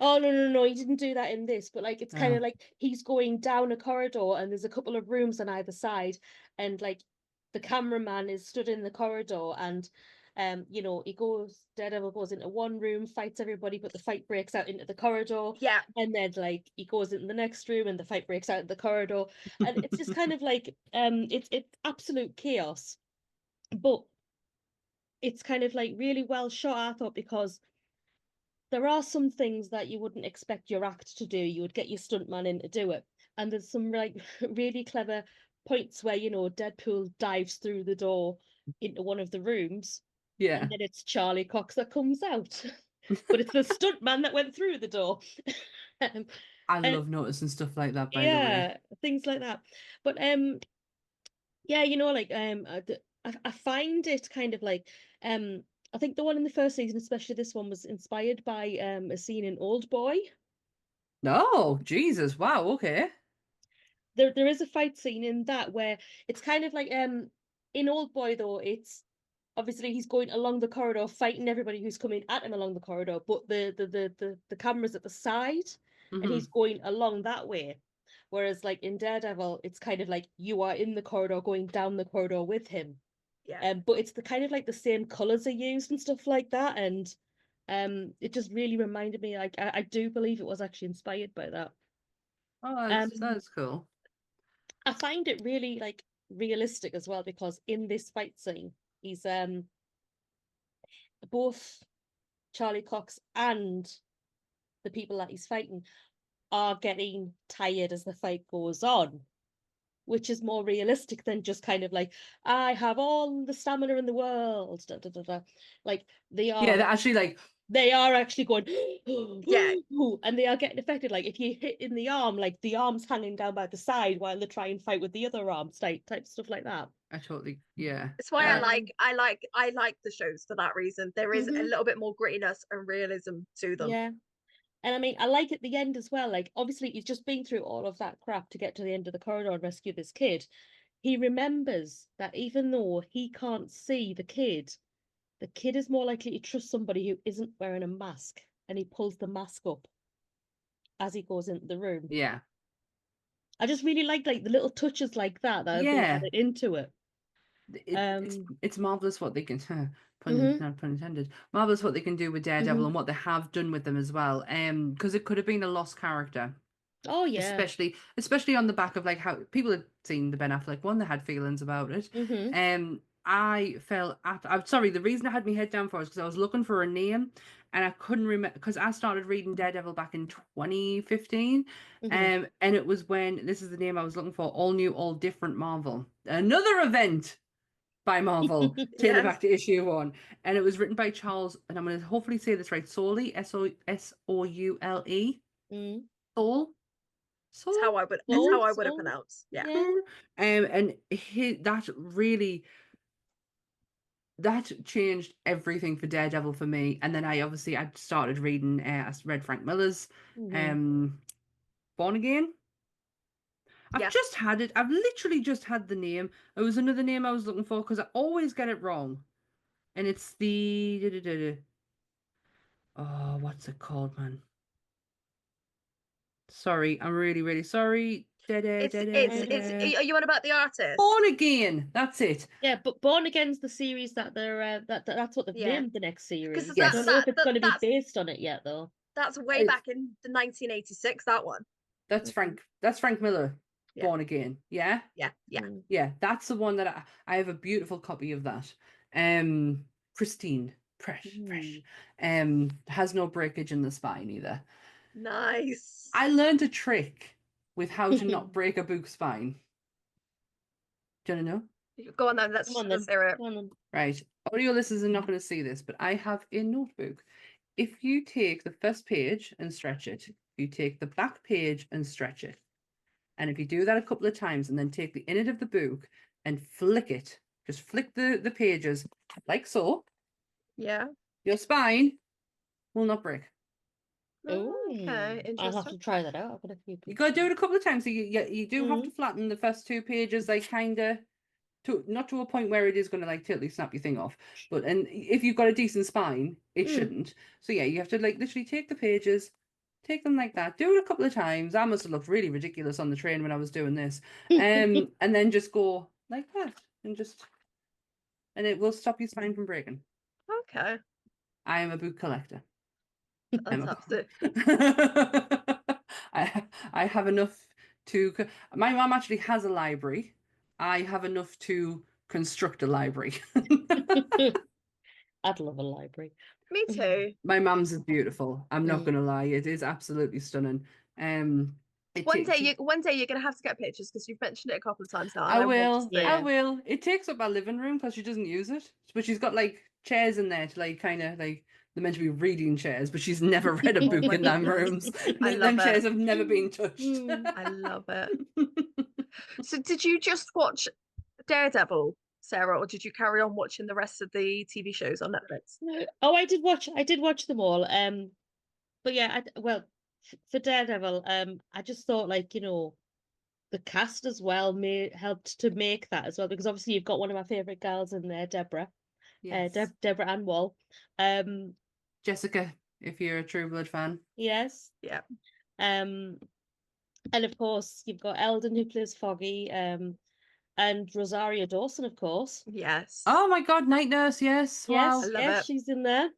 Oh no, he didn't do that in this, but like it's kind Oh. of like he's going down a corridor and there's a couple of rooms on either side, and like the cameraman is stood in the corridor, and Daredevil goes into one room, fights everybody, but the fight breaks out into the corridor. Yeah. And then like he goes into the next room and the fight breaks out in the corridor. And it's just kind of like it's absolute chaos. But it's kind of like really well shot, I thought, because there are some things that you wouldn't expect your act to do. You would get your stuntman in to do it. And there's some like really clever points where, Deadpool dives through the door into one of the rooms. Yeah. And then it's Charlie Cox that comes out. But it's the stuntman that went through the door. I love noticing stuff like that, by the way. Yeah, things like that. But yeah, I find it kind of like I think the one in the first season, especially this one, was inspired by a scene in Old Boy. Oh, Jesus. Wow, okay. There is a fight scene in that where it's kind of like in Old Boy though, it's obviously he's going along the corridor fighting everybody who's coming at him along the corridor, but the camera's at the side and he's going along that way. Whereas like in Daredevil, it's kind of like you are in the corridor going down the corridor with him. Yeah. But it's the kind of like the same colors are used and stuff like that, and it just really reminded me. Like I do believe it was actually inspired by that. Oh, that's cool. I find it really like realistic as well, because in this fight scene, he's both Charlie Cox and the people that he's fighting are getting tired as the fight goes on, which is more realistic than just kind of like, I have all the stamina in the world. Da, da, da, da. Like they are. Yeah, they're actually like. They are actually going, Yeah, and they are getting affected. Like if you hit in the arm, like the arm's hanging down by the side while they try and fight with the other arms, type stuff like that. I totally, yeah. It's why I like the shows for that reason. There is a little bit more grittiness and realism to them. Yeah. And I mean, I like at the end as well. Like, obviously, he's just been through all of that crap to get to the end of the corridor and rescue this kid. He remembers that even though he can't see the kid is more likely to trust somebody who isn't wearing a mask. And he pulls the mask up as he goes into the room. Yeah. I just really like the little touches like that have been added into it. It's marvelous what they can. Pun intended. Marvelous what they can do with Daredevil and what they have done with them as well. Because it could have been a lost character. Oh yeah. Especially on the back of like how people had seen the Ben Affleck one, they had feelings about it. I felt I'm sorry, the reason I had my head down for it is because I was looking for a name and I couldn't remember, because I started reading Daredevil back in 2015. And it was when, this is the name I was looking for, All New, All Different Marvel. Another event by Marvel, take it back to issue 1. And it was written by Charles, and I'm going to hopefully say this right, Soule, Soule. Soule? That's how I would have pronounced. Yeah. And that changed everything for Daredevil for me. And then I started reading. I read Frank Miller's Born Again. I've just had it. I've literally just had the name. It was another name I was looking for because I always get it wrong. And it's the oh, what's it called, man? Sorry, I'm really, really sorry. Are you on about the artist? Born Again. That's it. Yeah, but Born Again's the series that they're that's what they've named the next series. Yes. I don't know if it's going to be based on it yet, though. That's way back in the 1986. That one. That's Frank. That's Frank Miller. Born Again. Yeah. Yeah. That's the one that I have a beautiful copy of that. Pristine, fresh. Has no breakage in the spine either. Nice. I learned a trick with how to not break a book spine. Do you want to know? Go on then, Come on let's then. hear it. Come on then. Right. Audio listeners are not going to see this, but I have a notebook. If you take the first page and stretch it, you take the back page and stretch it. And if you do that a couple of times and then take the innard of the book and flick it, just flick the pages like so, Yeah. your spine will not break. Oh, Okay, I'll have interesting. to try that out. I've got a few You got to do it a couple of times. So you do have Mhm. to flatten the first two pages, like kind of, to not to a point where it is going to like totally snap your thing off. But and if you've got a decent spine, it Mm. shouldn't. So yeah, you have to like literally take the pages, take them like that, do it a couple of times. I must have looked really ridiculous on the train when I was doing this. And then just go like that and it will stop your spine from breaking. Okay. I am a book collector. Fantastic. I have enough to. My mum actually has a library. I have enough to construct a library. I'd love a library. Me too. My mum's is beautiful. I'm not Mm. gonna lie, it is absolutely stunning. One day you're gonna have to get pictures because you've mentioned it a couple of times now. And I want to will. see Yeah. I will. It takes up our living room because she doesn't use it, but she's got like chairs in there to like kind of like they're meant to be reading chairs, but she's never read a Oh book my in them goodness. rooms. I Them love it. chairs have never been touched. I love it. So did you just watch Daredevil, Sarah, or did you carry on watching the rest of the TV shows on Netflix? Oh, I did watch them all. But yeah, well, for Daredevil, I just thought like, the cast as well helped to make that as well, because obviously you've got one of my favorite girls in there, Deborah. Yes. Deborah Ann Wall. Jessica, if you're a True Blood fan. Yes. Yeah. And of course you've got Eldon who plays Foggy, and Rosario Dawson, of course. Yes. Oh my God, Night Nurse, yes. Yes, Wow. I love yes, it. she's in there.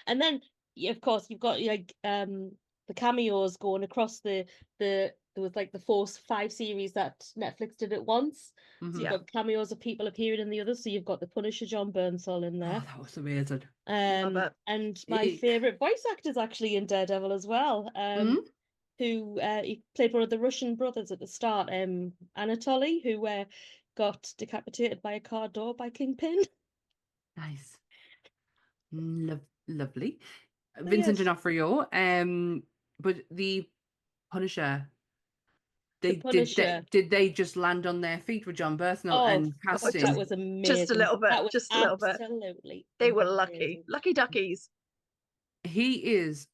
And then, of course, you've got like the cameos going across there was like the 4-5 series that Netflix did at once. So you've Yeah. got cameos of people appearing in the others. So you've got the Punisher John Bernthal in there. Oh, that was amazing. Love it. And my Eek. favorite voice actor's actually in Daredevil as well. Who he played one of the Russian brothers at the start, Anatoly, who got decapitated by a car door by Kingpin. Nice. Lovely. Oh, Vincent yes. D'Onofrio. But the Punisher, Punisher. did they just land on their feet with John Bernthal Oh, and God, casting? that was amazing. Just a little bit. That was Just a little bit. absolutely They were lucky. amazing. Lucky duckies. He is.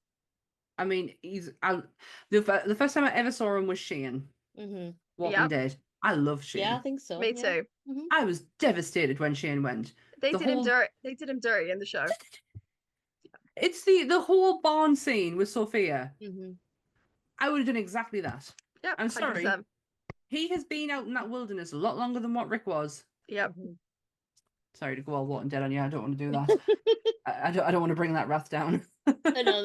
I mean, he's out. The first time I ever saw him was Shane, Walking Yeah. Dead. I love Shane. Yeah, I think so. Me yeah. too. I was devastated when Shane went. They The did him whole- dirty. They did him dirty in the show. It's the whole barn scene with Sophia. I would have done exactly that. Yep. I'm sorry. 100%. He has been out in that wilderness a lot longer than what Rick was. Yep. Sorry to go all Walking Dead on you. I don't want to do that. I don't want to bring that wrath down. I know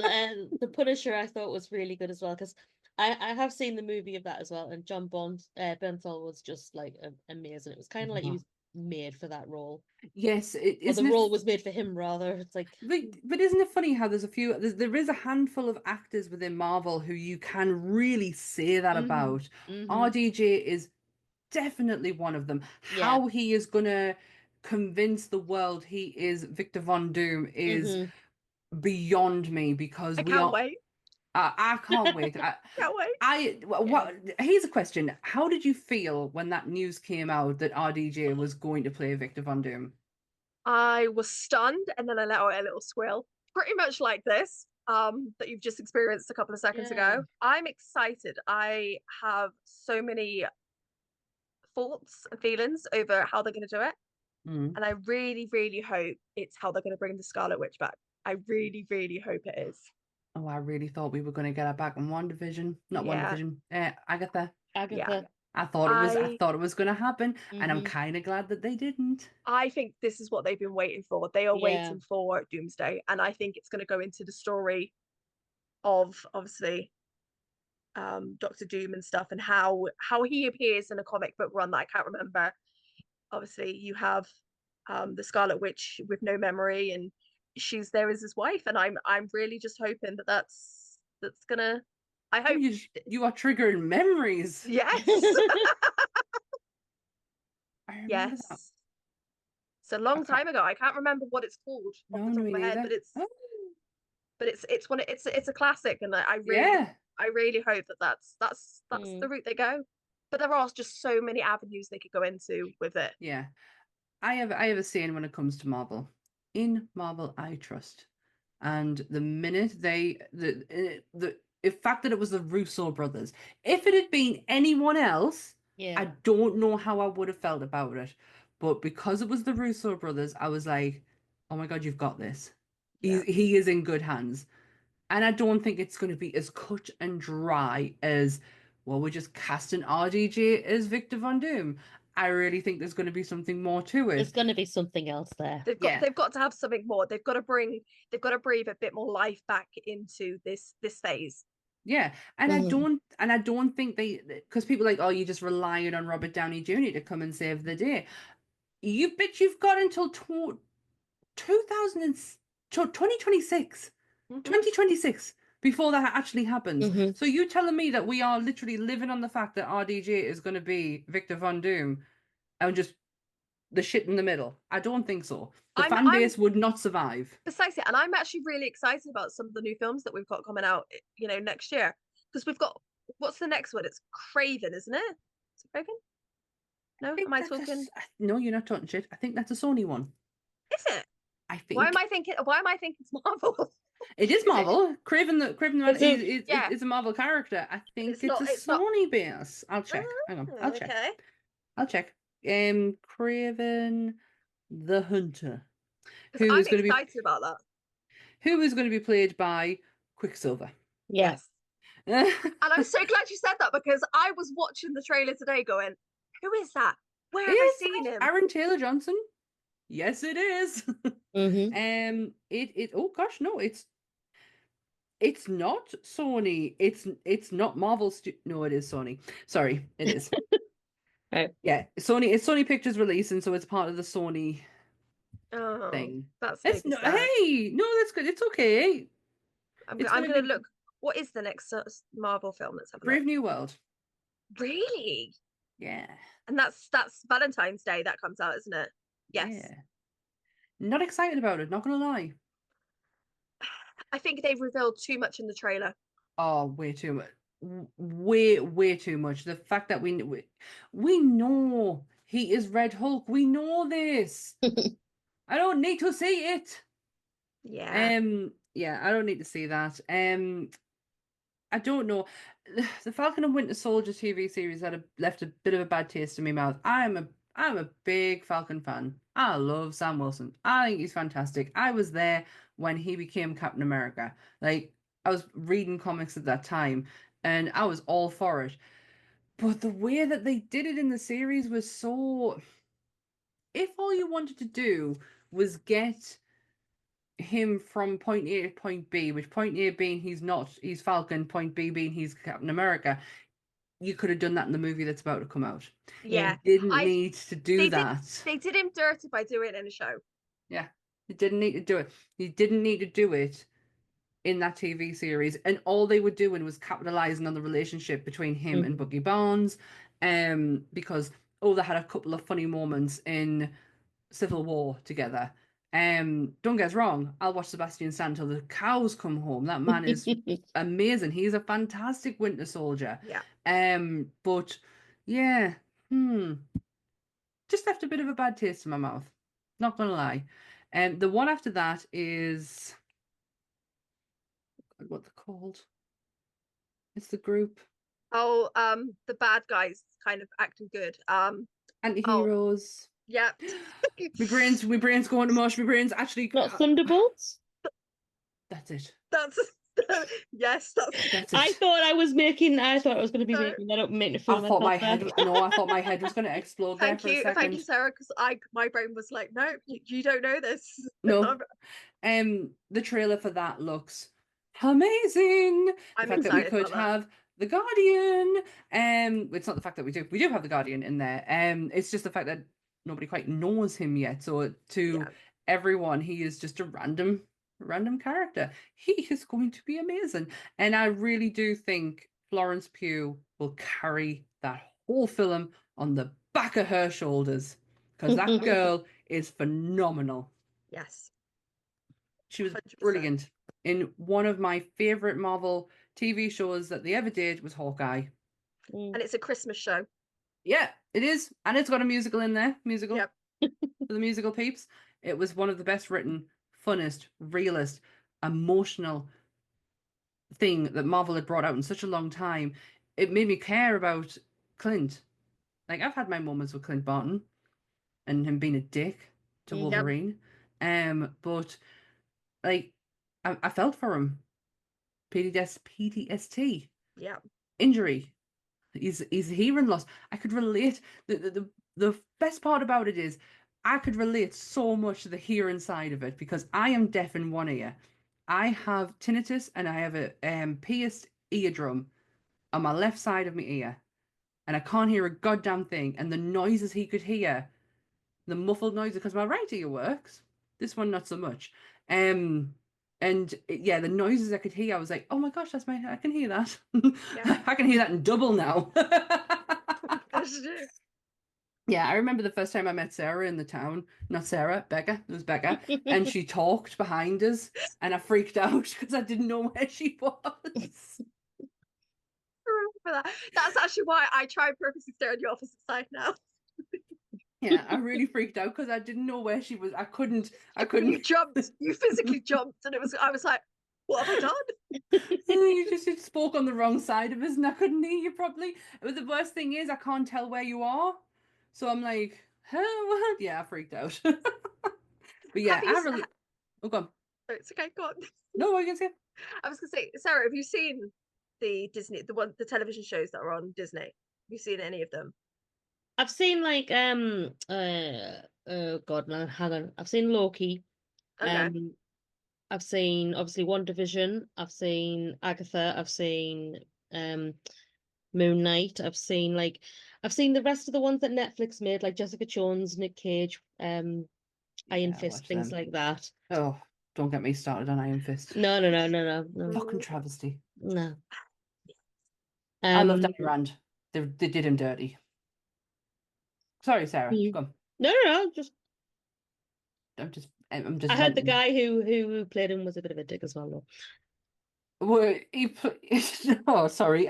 the Punisher I thought was really good as well, because I have seen the movie of that as well, and John Bernthal was just like amazing. It was kind of like he was made for that role. Yes, Or the role was made for him, rather. It's like, but isn't it funny how there is a handful of actors within Marvel who you can really say that about. RDJ is definitely one of them. Yeah. How he is gonna convince the world he is Victor Von Doom is beyond me, because I can't wait. I can't wait. Can't wait. Here's a question. How did you feel when that news came out that RDJ was going to play Victor Von Doom? I was stunned, and then I let out a little squeal, pretty much like this, that you've just experienced a couple of seconds ago. I'm excited. I have so many thoughts and feelings over how they're going to do it, and I really, really hope it's how they're going to bring the Scarlet Witch back. I really, really hope it is. Oh, I really thought we were going to get her back in WandaVision. Not WandaVision. Agatha. Agatha. I thought it was going to happen, and I'm kind of glad that they didn't. I think this is what they've been waiting for. They are waiting for Doomsday, and I think it's going to go into the story of, obviously, Doctor Doom and stuff, and how he appears in a comic book run that I can't remember. Obviously, you have the Scarlet Witch with no memory, and she's there as his wife, and I'm really just hoping that's gonna. I hope you are triggering memories. Yes. I remember that. Yes. It's a long time ago. I can't remember what it's called off No, the top me of my head, neither. but Oh, it's a classic, and yeah. I really hope that's Mm. the route they go. But there are just so many avenues they could go into with it. Yeah. I have a saying when it comes to Marvel. In Marvel, I trust. And the minute the fact that it was the Russo brothers, if it had been anyone else, Yeah. I don't know how I would have felt about it. But because it was the Russo brothers, I was like, oh my God, you've got this. Yeah. He is in good hands. And I don't think it's going to be as cut and dry as, well, we're just casting RDJ as Victor Von Doom. I really think there's going to be something more to There's it. going to be something else there. Yeah. They've got to have something more. They've got to breathe a bit more life back into this phase. Yeah, and Mhm. I don't think because people are like, oh, you're just relying on Robert Downey Jr. to come and save the day. You've got until 2000 and, 2026, Mhm. 2026 before that actually happens. Mhm. So you telling me that we are literally living on the fact that RDJ is going to be Victor Von Doom and just the shit in the middle? I don't think so. The fan I'm base would not survive. precisely, and I'm actually really excited about some of the new films that we've got coming out, next year, because we've got, what's the next one? It's Craven, isn't it? Is it Craven? No, think am I that's talking? no, you're not talking shit. I think that's a Sony one. Is it? I Why am think. I thinking? Why am I thinking it's Marvel? It is Marvel. Craven the Man Is it- is a Marvel character. I think it's it's not. a It's not. Sony base. I'll check. Hang on. I'll check. Okay. I'll check. Craven the Hunter, Because who I'm is going to be excited about that. played by Quicksilver. Yeah. Yes. And I'm so glad you said that, because I was watching the trailer today going, who is that? Where have I Is seen that him? Aaron Taylor Johnson? Yes, it is. Mhm. It oh gosh, no, it's not Sony. It's not Marvel. No, it is Sony. Sorry, it is. Right. Yeah, Sony. It's Sony Pictures releasing, so it's part of the Sony Oh, thing. that's It's maybe no. sad. Hey, no, that's good. It's okay. It's I'm gonna gonna be look. What is the next Marvel film? Let's have a Brave look. New World. Really? Yeah. And that's Valentine's Day that comes out, isn't it? Yes. Yeah. Not excited about it. Not gonna lie. I think they've revealed too much in the trailer. Oh, way too much. Way too much. The fact that we know he is Red Hulk. We know this. I don't need to see it. Yeah. Yeah, I don't need to see that. I don't know. The Falcon and Winter Soldier TV series left a bit of a bad taste in my mouth. I'm a big Falcon fan. I love Sam Wilson. I think he's fantastic. I was there when he became Captain America. Like, I was reading comics at that time and I was all for it. But the way that they did it in the series was so, if all you wanted to do was get him from point A to point B, which point A being he's Falcon, point B being he's Captain America, you could have done that in the movie that's about to come out. Yeah. You didn't I need to do that. They did him dirty by doing it in a show. Yeah, you didn't need to do it. You didn't need to do it in that TV series, and all they were doing was capitalizing on the relationship between him and Bucky Barnes, because they had a couple of funny moments in Civil War together. Don't get us wrong, I'll watch Sebastian Stan till the cows come home. That man is amazing. He's a fantastic Winter Soldier. Yeah. But yeah, just left a bit of a bad taste in my mouth. Not gonna lie. The one after that is what they're called. It's the group. Oh, the bad guys kind of acting good. Anti-heroes. Yeah. My brain's going to mush. My brain's actually Not Thunderbolts? That's it. That's yes, That's I it. thought I was going to be No. making that up, making a I fool of thought my myself head. there. No, I thought my head was going to explode there for a second. Thank you, Sarah, because my brain was like, no, you don't know this. No. The trailer for that looks amazing. I'm the fact that we excited could about that. have the Guardian. It's not the fact that we do have the Guardian in there. It's just the fact that nobody quite knows him yet. So to everyone, he is just a random character. He is going to be amazing, and I really do think Florence Pugh will carry that whole film on the back of her shoulders. because that girl is phenomenal. Yes. She was 100%. brilliant. In one of my favorite Marvel TV shows that they ever did was Hawkeye. And it's a Christmas show. Yeah, it is. And it's got a musical in there. Musical. Yep. For the musical peeps. It was one of the best written, funnest, realest, emotional thing that Marvel had brought out in such a long time. It made me care about Clint. Like, I've had my moments with Clint Barton and him being a dick to Wolverine. But like I felt for him. PTSD. Yeah. Injury. He's hearing loss. I could relate. The best part about it is I could relate so much to the hearing side of it because I am deaf in one ear. I have tinnitus and I have a pierced eardrum on my left side of my ear. And I can't hear a goddamn thing. And the noises he could hear, the muffled noises, because my right ear works. This one not so much. The noises I could hear, I was like, oh my gosh, I can hear that. Yeah. I can hear that in double now. Yeah, I remember the first time I met Sarah in the town. Not Sarah, Becca. It was Becca. And she talked behind us. And I freaked out because I didn't know where she was. Remember that. That's actually why I try and purposely stay on the opposite side now. Yeah, I really freaked out because I didn't know where she was. I couldn't. You jumped. You physically jumped, and I was like, "What have I done?" You just spoke on the wrong side of us, and I couldn't hear you properly. But the worst thing is, I can't tell where you are, so I'm like, "Huh? What?" Yeah, I freaked out. But yeah, I really. Oh, go on. It's okay. Go on. No, what are you gonna say? I was gonna say, Sarah, have you seen the Disney, the television shows that are on Disney? Have you seen any of them? I've seen like oh god, man, hang on. I've seen Loki. Okay. I've seen obviously WandaVision. I've seen Agatha. I've seen Moon Knight. I've seen the rest of the ones that Netflix made, like Jessica Jones, Nick Cage, Iron Fist, things like that. Oh, don't get me started on Iron Fist. No. Fucking travesty. No. I love Danny Rand. They did him dirty. Sorry, Sarah. Go on. No. I'm just. I heard the guy who played him was a bit of a dick as well, though. Well, oh, sorry.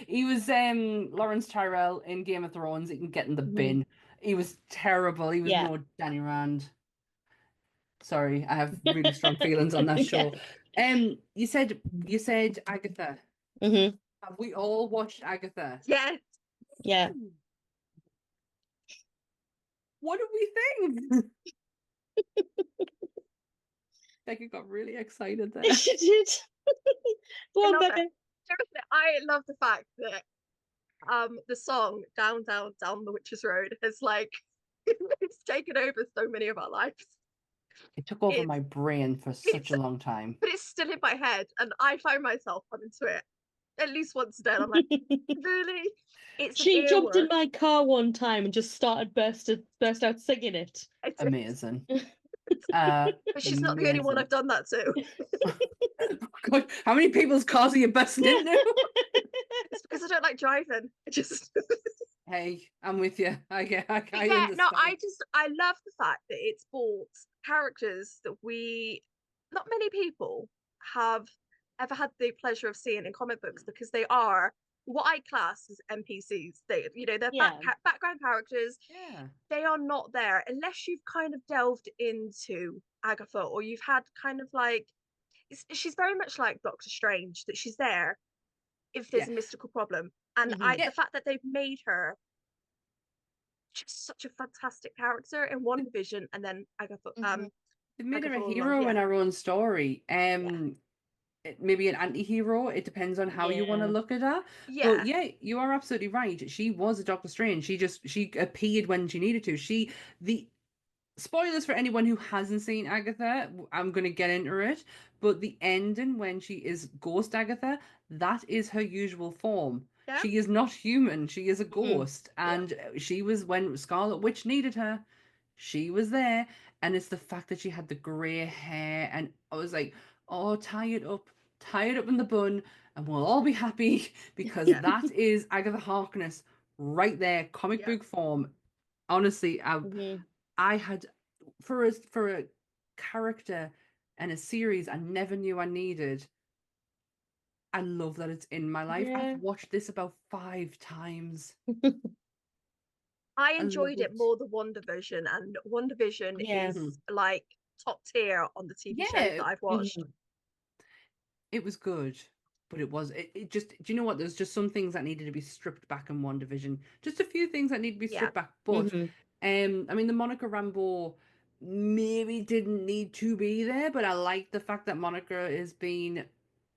He was Lawrence Tyrell in Game of Thrones. He can get in the bin. He was terrible. He was no Danny Rand. Sorry, I have really strong feelings on that show. You said Agatha. Mm-hmm. Have we all watched Agatha? Yes. Yeah. What do we think? Becca got really excited there. She did. Go on, Becca. Seriously, I love the fact that the song Down, Down, Down the Witch's Road has it's taken over so many of our lives. It took over my brain for such a long time. But it's still in my head, and I find myself coming to it at least once a day. And I'm like, really? She jumped in my car one time and just started burst out singing it. Amazing. But she's not the only one I've done that to. God, how many people's cars are you busting into? It's because I don't like driving. Hey, I'm with you. I understand. I love the fact that it's brought characters that not many people have ever had the pleasure of seeing in comic books, because they are what I class as NPCs. They're background characters. Yeah. They are not there unless you've kind of delved into Agatha, or you've had kind of she's very much like Doctor Strange, that she's there if there's a mystical problem. And the fact that they've made her just such a fantastic character in WandaVision, and then Agatha. They've made her a hero in her own story. Maybe an anti-hero. It depends on how you want to look at her. Yeah. But yeah, you are absolutely right. She was a Doctor Strange. She appeared when she needed to. The spoilers for anyone who hasn't seen Agatha, I'm going to get into it, but the ending when she is Ghost Agatha, that is her usual form. Yeah. She is not human. She is a ghost. And she was, when Scarlet Witch needed her, she was there. And it's the fact that she had the grey hair, and I was like, oh, tie it up in the bun, and we'll all be happy, because that is Agatha Harkness right there, comic book form. Honestly, Mhm. I had for a character and a series I never knew I needed. I love that it's in my life. Yeah. I've watched this about 5 times. I I love enjoyed it it. more than WandaVision, and WandaVision Yeah. is like top tier on the TV shows Yeah, that I've watched. Mhm. it was good, but it just, do you know what? There's just some things that needed to be stripped back in one division. Just a few things that need to be Yeah. stripped back. But Mhm. I mean, the Monica Rambeau maybe didn't need to be there, but I like the fact that Monica is being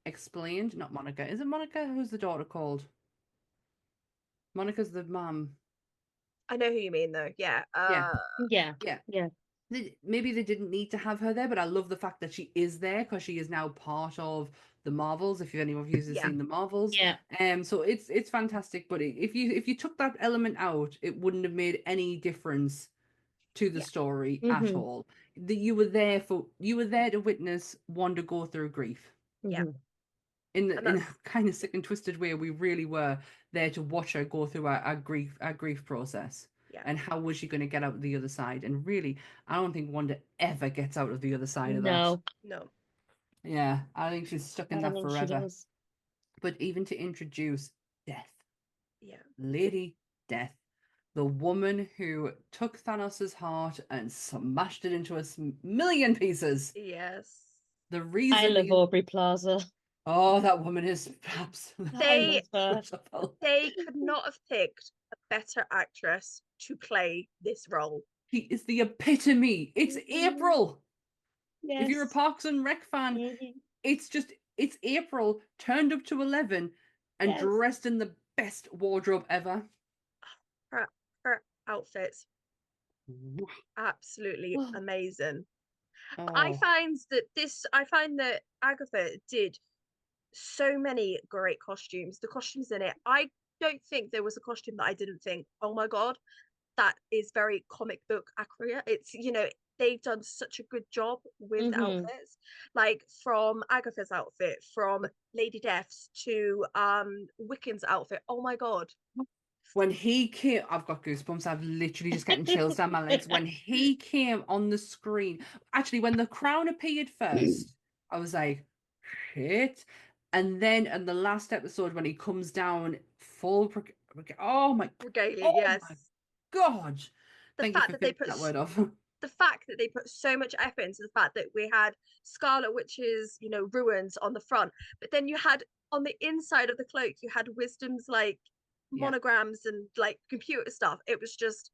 explained. Not Monica. Is it Monica? Who's the daughter called? Monica's the mum. I know who you mean, though. Yeah. Yeah. Yeah. Yeah. Yeah. Maybe they didn't need to have her there, but I love the fact that she is there because she is now part of the Marvels. If any of you have Yeah. seen the Marvels, Yeah. so it's fantastic. But if you took that element out, it wouldn't have made any difference to the Yeah. story at Mhm. all. That you were there to witness Wanda go through grief Yeah. Mhm. in And in a that's kind of sick and twisted way. We really were there to watch her go through a grief process. yeah. And how was she going to get out the other side? And really, I don't think Wanda ever gets out of the other side of that. No, No. Yeah, I think she's stuck I in don't that think she forever. does. But even to introduce Death, Yeah. Lady Death, the woman who took Thanos' heart and smashed it into million pieces. Yes. The I reason love Aubrey Plaza. that woman is absolutely I They love her. beautiful. they could not have picked a better actress to play this role. She is the epitome. It's April. If you're a Yes. Parks and Rec fan, Mhm. it's April turned up to 11 and Yes. dressed in the best wardrobe ever. Her outfits absolutely amazing. Oh, I find that Agatha did so many great costumes. The costumes in it, I don't think there was a costume that I didn't think, oh my god, that is very comic book accurate. It's, they've done such a good job with the Mhm. outfits, like from Agatha's outfit, from Lady Death's to Wiccan's outfit. Oh my god. when he came, I've got goosebumps. I've literally just getting chills down my legs. When he came on the screen, actually, when the crown appeared first, I was like, shit. And then in the last episode, when he comes down full, oh my, Regalia, oh yes. my God. The Thank you fact for that they finishing put that word off. the fact that they put so much effort into the fact that we had Scarlet Witch's, ruins on the front, but then you had on the inside of the cloak, you had Wisdom's like Yeah. monograms and like computer stuff. It was just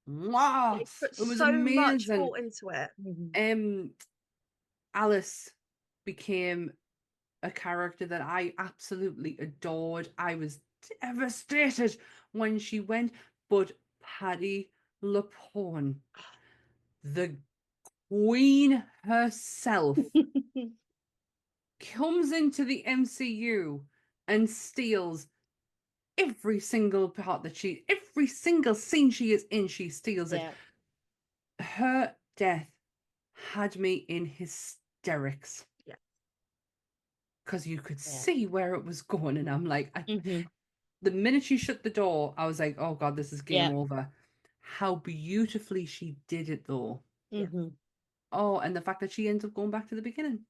Wow. they put It was so much amazing. thought into it. Mhm. Alice became a character that I absolutely adored. I was devastated when she went, but Patty LuPone, the queen herself, comes into the MCU and steals every single part every single scene she is in, she steals it. Yeah. Her death had me in hysterics. Yeah. Because you could Yeah. see where it was going, and I'm like, Mhm. the minute she shut the door, I was like, oh God, this is game Yeah. over. How beautifully she did it, though. Yeah. Mhm. Oh, and the fact that she ends up going back to the beginning.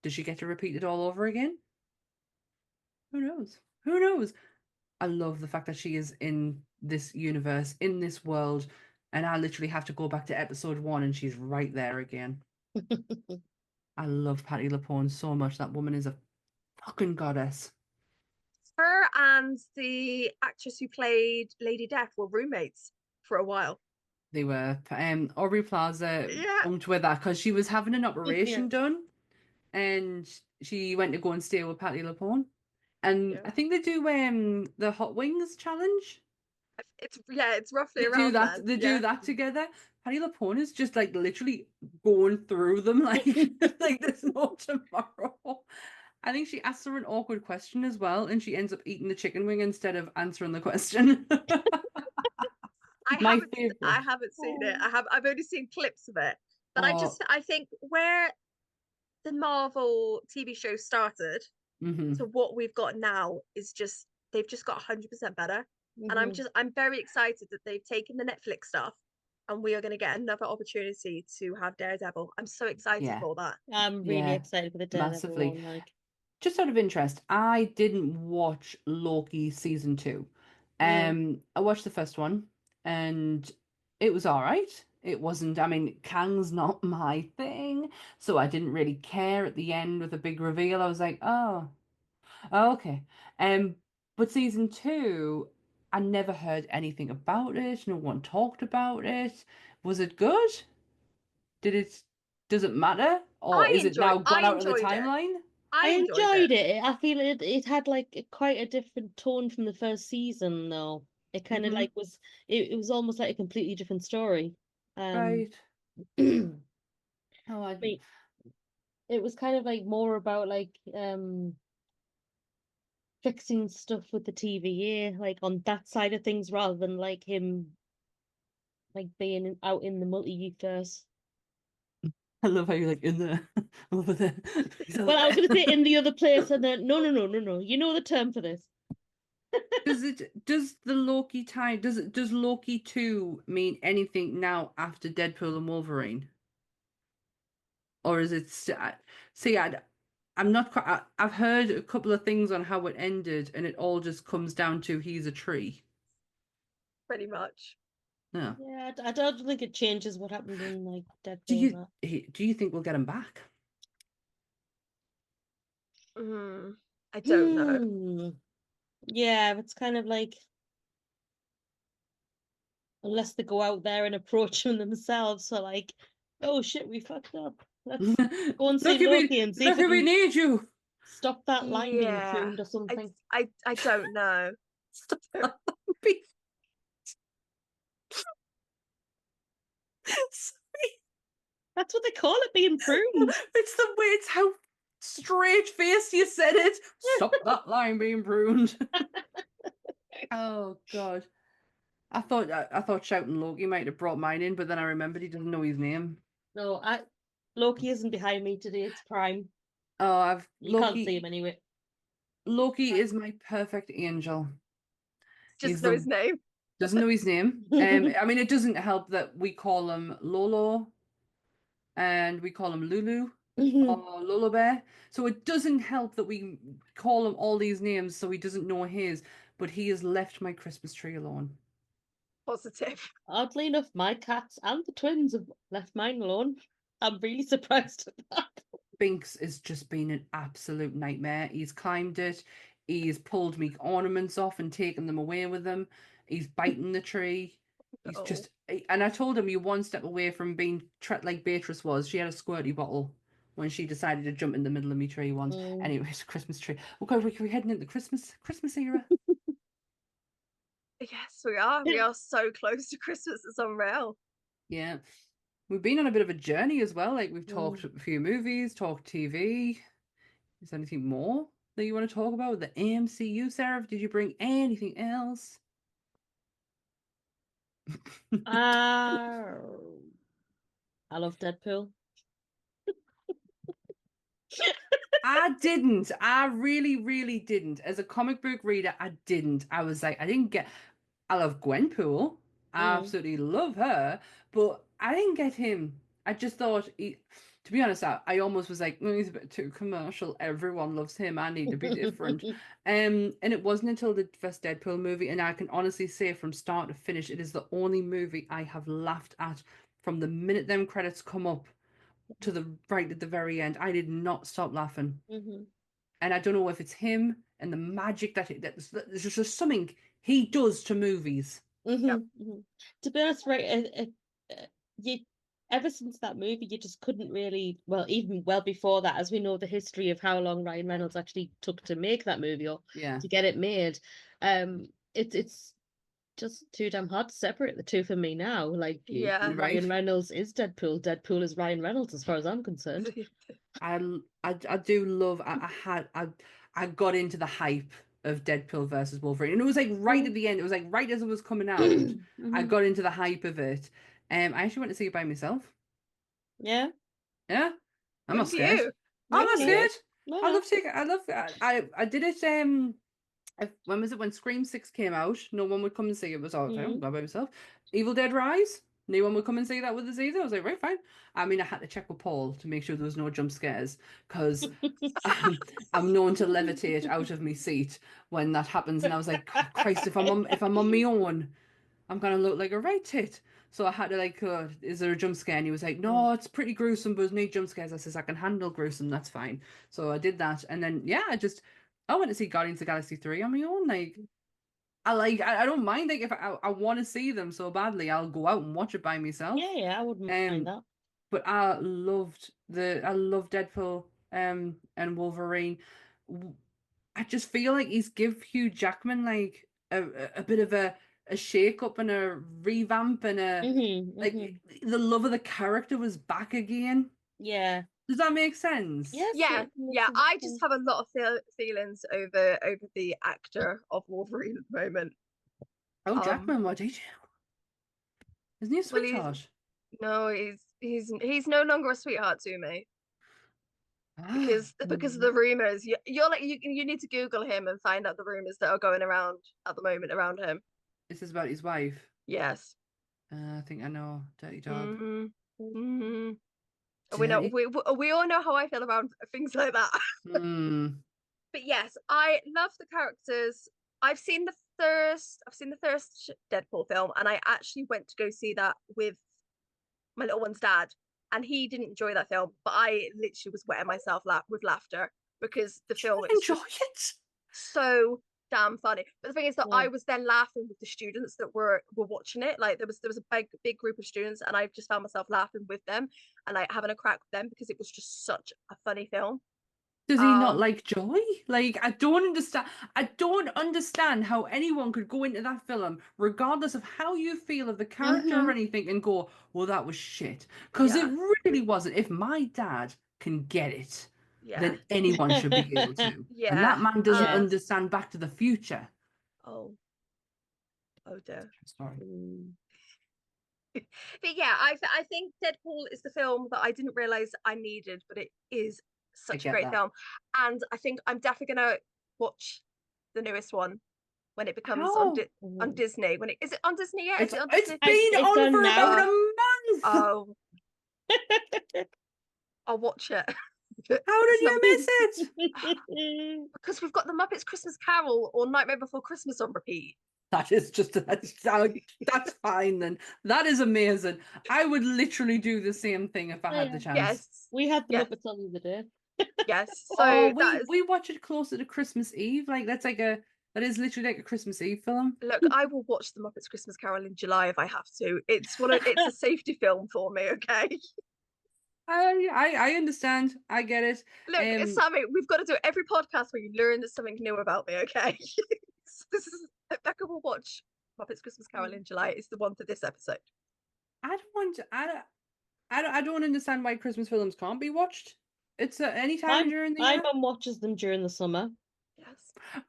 Does she get to repeat it all over again? Who knows? Who knows? I love the fact that she is in this universe, in this world, and I literally have to go back to episode 1 and she's right there again. I love Patty LuPone so much. That woman is a fucking goddess. Her and the actress who played Lady Death were roommates for a while. They were. Aubrey Plaza Yeah. bumped with that because she was having an operation Yeah. done, and she went to go and stay with Patty LuPone. And Yeah. I think they do the Hot Wings challenge. It's roughly They do around that. then. They Yeah. do that together. Patty LuPone is just like literally going through them like like there's no tomorrow. I think she asks her an awkward question as well, and she ends up eating the chicken wing instead of answering the question. My favorite. I haven't seen it. I've only seen clips of it. But Oh. I think where the Marvel TV show started Mhm. to what we've got now is just they've just got 100% better. And I'm very excited that they've taken the Netflix stuff and we are going to get another opportunity to have Daredevil. I'm so excited Yeah. for that. I'm really Yeah, excited for the Daredevil massively. one. Like, Just out of interest, I didn't watch Loki season 2. I watched the first one and it was all right. It wasn't, I mean, Kang's not my thing, so I didn't really care at the end with the big reveal. I was like, oh, okay. Um, but season 2, I never heard anything about it. No one talked about it. Was it good? Did it, does it matter? Or is it now I gone out of the enjoyed it. timeline? I I enjoyed enjoyed it. it. I feel it had like quite a different tone from the first season, though. It kind of Mm-hmm. like it was almost like a completely different story. Right. I Oh, I mean, it was kind of like more about like fixing stuff with the TVA, like on that side of things, rather than like him like being out in the multiverse. I love how you're like in there over there. He's over Well, I was there. gonna say in the other place, and then no. You know the term for this. Does the Loki tie does Loki 2 mean anything now after Deadpool and Wolverine? Or is it see I'm not quite I've heard a couple of things on how it ended and it all just comes down to he's a tree. Pretty much. No. Yeah, I don't think it changes what happened in like Do Deadpool. you do you think we'll get him back? I don't know. Yeah, it's kind of like unless they go out there and approach them themselves, so like, oh shit, we fucked up. Let's go and see Loki and see if look we who we can need you. stop that line being Yeah. pruned or something. I don't know. Stop that being- Sorry. That's what they call it, being pruned. It's the way, it's how straight faced you said it. Stop that line being pruned. Oh God. I thought shouting Loki might have brought mine in, but then I remembered he doesn't know his name. No, Loki isn't behind me today. It's Prime. Oh, I've You can't see him anyway. Loki is my perfect angel. Just know his name. Doesn't know his name. I mean, it doesn't help that we call him Lolo and we call him Lulu or Lolo Bear. So it doesn't help that we call him all these names so he doesn't know his, but he has left my Christmas tree alone. Positive. Oddly enough, my cats and the twins have left mine alone. I'm really surprised at that. Binks has just been an absolute nightmare. He's climbed it. He's pulled me ornaments off and taken them away with him. He's biting the tree. He's just, and I told him you're one step away from being like Beatrice was. She had a squirty bottle when she decided to jump in the middle of my tree once. Anyway, it's a Christmas tree. Okay, we're heading into Christmas era. Yes, we are. We are so close to Christmas. It's unreal. Yeah. We've been on a bit of a journey as well. Like we've talked a few movies, talked TV. Is there anything more that you want to talk about with the MCU, Sarah? Did you bring anything else? I love Deadpool. I didn't. I really, really didn't. As a comic book reader, I didn't. I was like, I didn't get. I love Gwenpool. I absolutely love her, but I didn't get him. I just thought, to be honest, I almost was like, he's a bit too commercial. Everyone loves him. I need to be different. And it wasn't until the first Deadpool movie, and I can honestly say from start to finish, it is the only movie I have laughed at from the minute them credits come up to the right at the very end. I did not stop laughing. And I don't know if it's him and the magic that there's just something he does to movies. To be honest, right, you ever since that movie, you just couldn't really, well, even well before that, as we know the history of how long Ryan Reynolds actually took to make that movie or to get it made. It's just too damn hard to separate the two for me now. Like, Ryan Reynolds is Deadpool. Deadpool is Ryan Reynolds, as far as I'm concerned. I do love. I got into the hype of Deadpool versus Wolverine, and it was like right at the end. It was like right as it was coming out. I got into the hype of it. I actually went to see it by myself. Yeah. Yeah. I'm not scared. I'm not scared. No, I love taking. I did it. when was it when Scream 6 came out? No one would come and see it. It was all Mhm. by myself. Evil Dead Rise. No one would come and see that with us either. I was like, right, fine. I mean, I had to check with Paul to make sure there was no jump scares because I'm known to levitate out of my seat when that happens. And I was like, "God, Christ, if I'm on my own, I'm gonna look like a right tit." So I had to like, is there a jump scare? And he was like, no, it's pretty gruesome, but there's no jump scares. I says, I can handle gruesome, that's fine. So I did that, and then yeah, I went to see Guardians of the Galaxy 3 on my own. Like, I don't mind. Like, if I want to see them so badly, I'll go out and watch it by myself. Yeah, I wouldn't mind that. But I loved Deadpool, and Wolverine. I just feel like he's give Hugh Jackman like a bit of a shake up and a revamp and like the love of the character was back again. Yeah. Does that make sense? Yes. Yeah, I just have a lot of feelings over the actor of Wolverine at the moment. Oh, Jackman, what did you? Isn't he a sweetheart? No, he's no longer a sweetheart to me. Because of the rumors. You're like you need to Google him and find out the rumors that are going around at the moment around him. This is about his wife. Yes. I think I know. Dirty dog. We know we all know how I feel about things like that. But yes, I love the characters. I've seen the first Deadpool film, and I actually went to go see that with my little one's dad, and he didn't enjoy that film, but I literally was wetting myself with laughter because the film enjoy it so damn funny. But the thing is that I was then laughing with the students that were watching it. Like there was a big group of students, and I just found myself laughing with them and like having a crack with them because it was just such a funny film. Does he not like joy? Like, I don't understand how anyone could go into that film, regardless of how you feel of the character or anything, and go, well, that was shit. Because it really wasn't. If my dad can get it, then anyone should be able to. And that man doesn't understand Back to the Future. Oh dear. Sorry. But yeah, I think Deadpool is the film that I didn't realize I needed, but it is such a great film, and I think I'm definitely gonna watch the newest one when it becomes on Disney. When is it on Disney yet? It's been on for about a month. Oh, I'll watch it. How did you miss it? Because we've got the Muppets Christmas Carol or Nightmare Before Christmas on repeat. That is that's fine then. That is amazing. I would literally do the same thing if I had the chance. Yes, we had the Muppets on the other day. Yes, so we watch it closer to Christmas Eve. Like that is literally like a Christmas Eve film. Look, I will watch the Muppets Christmas Carol in July if I have to. It's a safety film for me, okay? I understand. I get it. Look, Sammie, we've got to do every podcast where you learn something new about me, okay? Becca will watch Muppets Christmas Carol in July. It's the one for this episode. I don't understand why Christmas films can't be watched. It's any time during the year. My mum watches them during the summer. Yes,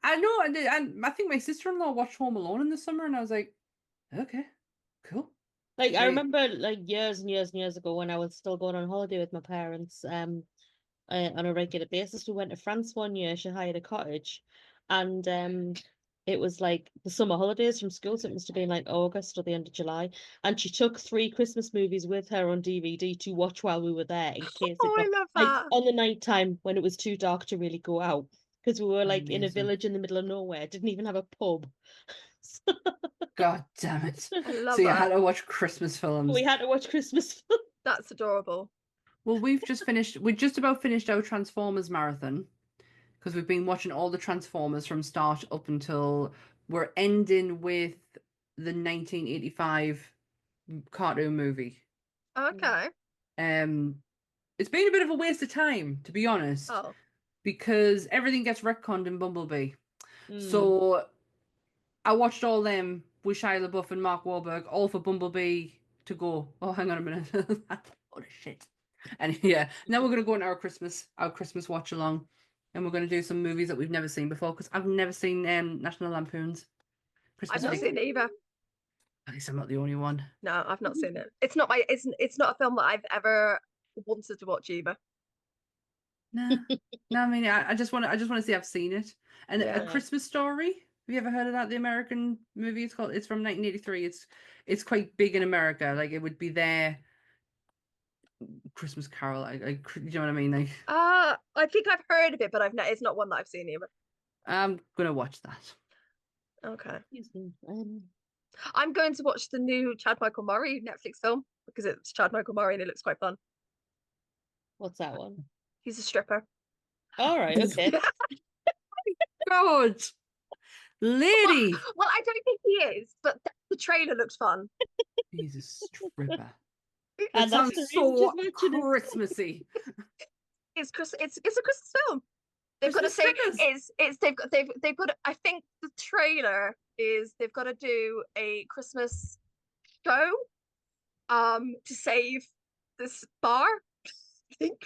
I know, and I think my sister-in-law watched Home Alone in the summer, and I was like, okay, cool. Like I remember, like years and years and years ago, when I was still going on holiday with my parents, on a regular basis. We went to France one year. She hired a cottage, and it was like the summer holidays from school, so it must have been like August or the end of July. And she took 3 Christmas movies with her on DVD to watch while we were there, in case I love that. on the night time when it was too dark to really go out, because we were like in a village in the middle of nowhere, didn't even have a pub. God damn it! So you had to watch Christmas films. We had to watch Christmas films. That's adorable. Well, we just about finished our Transformers marathon. Because we've been watching all the Transformers from start up until we're ending with the 1985 cartoon movie. Okay. It's been a bit of a waste of time, to be honest. Oh. Because everything gets retconned in Bumblebee. So I watched all them with Shia LaBeouf and Mark Wahlberg, all for Bumblebee to go, oh, hang on a minute. What a shit. And yeah, now we're going to go into our Christmas watch along. And we're going to do some movies that we've never seen before, because I've never seen National Lampoon's Christmas. I've not seen it either. At least I'm not the only one. No, I've not seen it. It's not a film that I've ever wanted to watch either. No, no. I mean, I just want to see. I've seen it. And A Yeah. Christmas Story. Have you ever heard of that? The American movie. It's from 1983. It's quite big in America. Like it would be their Christmas Carol. You know what I mean? Like I think I've heard of it, but it's not one that I've seen either. I'm gonna watch that. Okay. Um, I'm going to watch the new Chad Michael Murray Netflix film because it's Chad Michael Murray and it looks quite fun. what's that one? He's a stripper. All right, okay. God, lady, Well, I don't think he is, but the trailer looks fun. he's a stripper. That And that's sounds the reason so she's watching it. Christmassy. It's a Christmas film. They've got to Christmas say strippers. they've got I think the trailer is they've got to do a Christmas show to save this bar. I think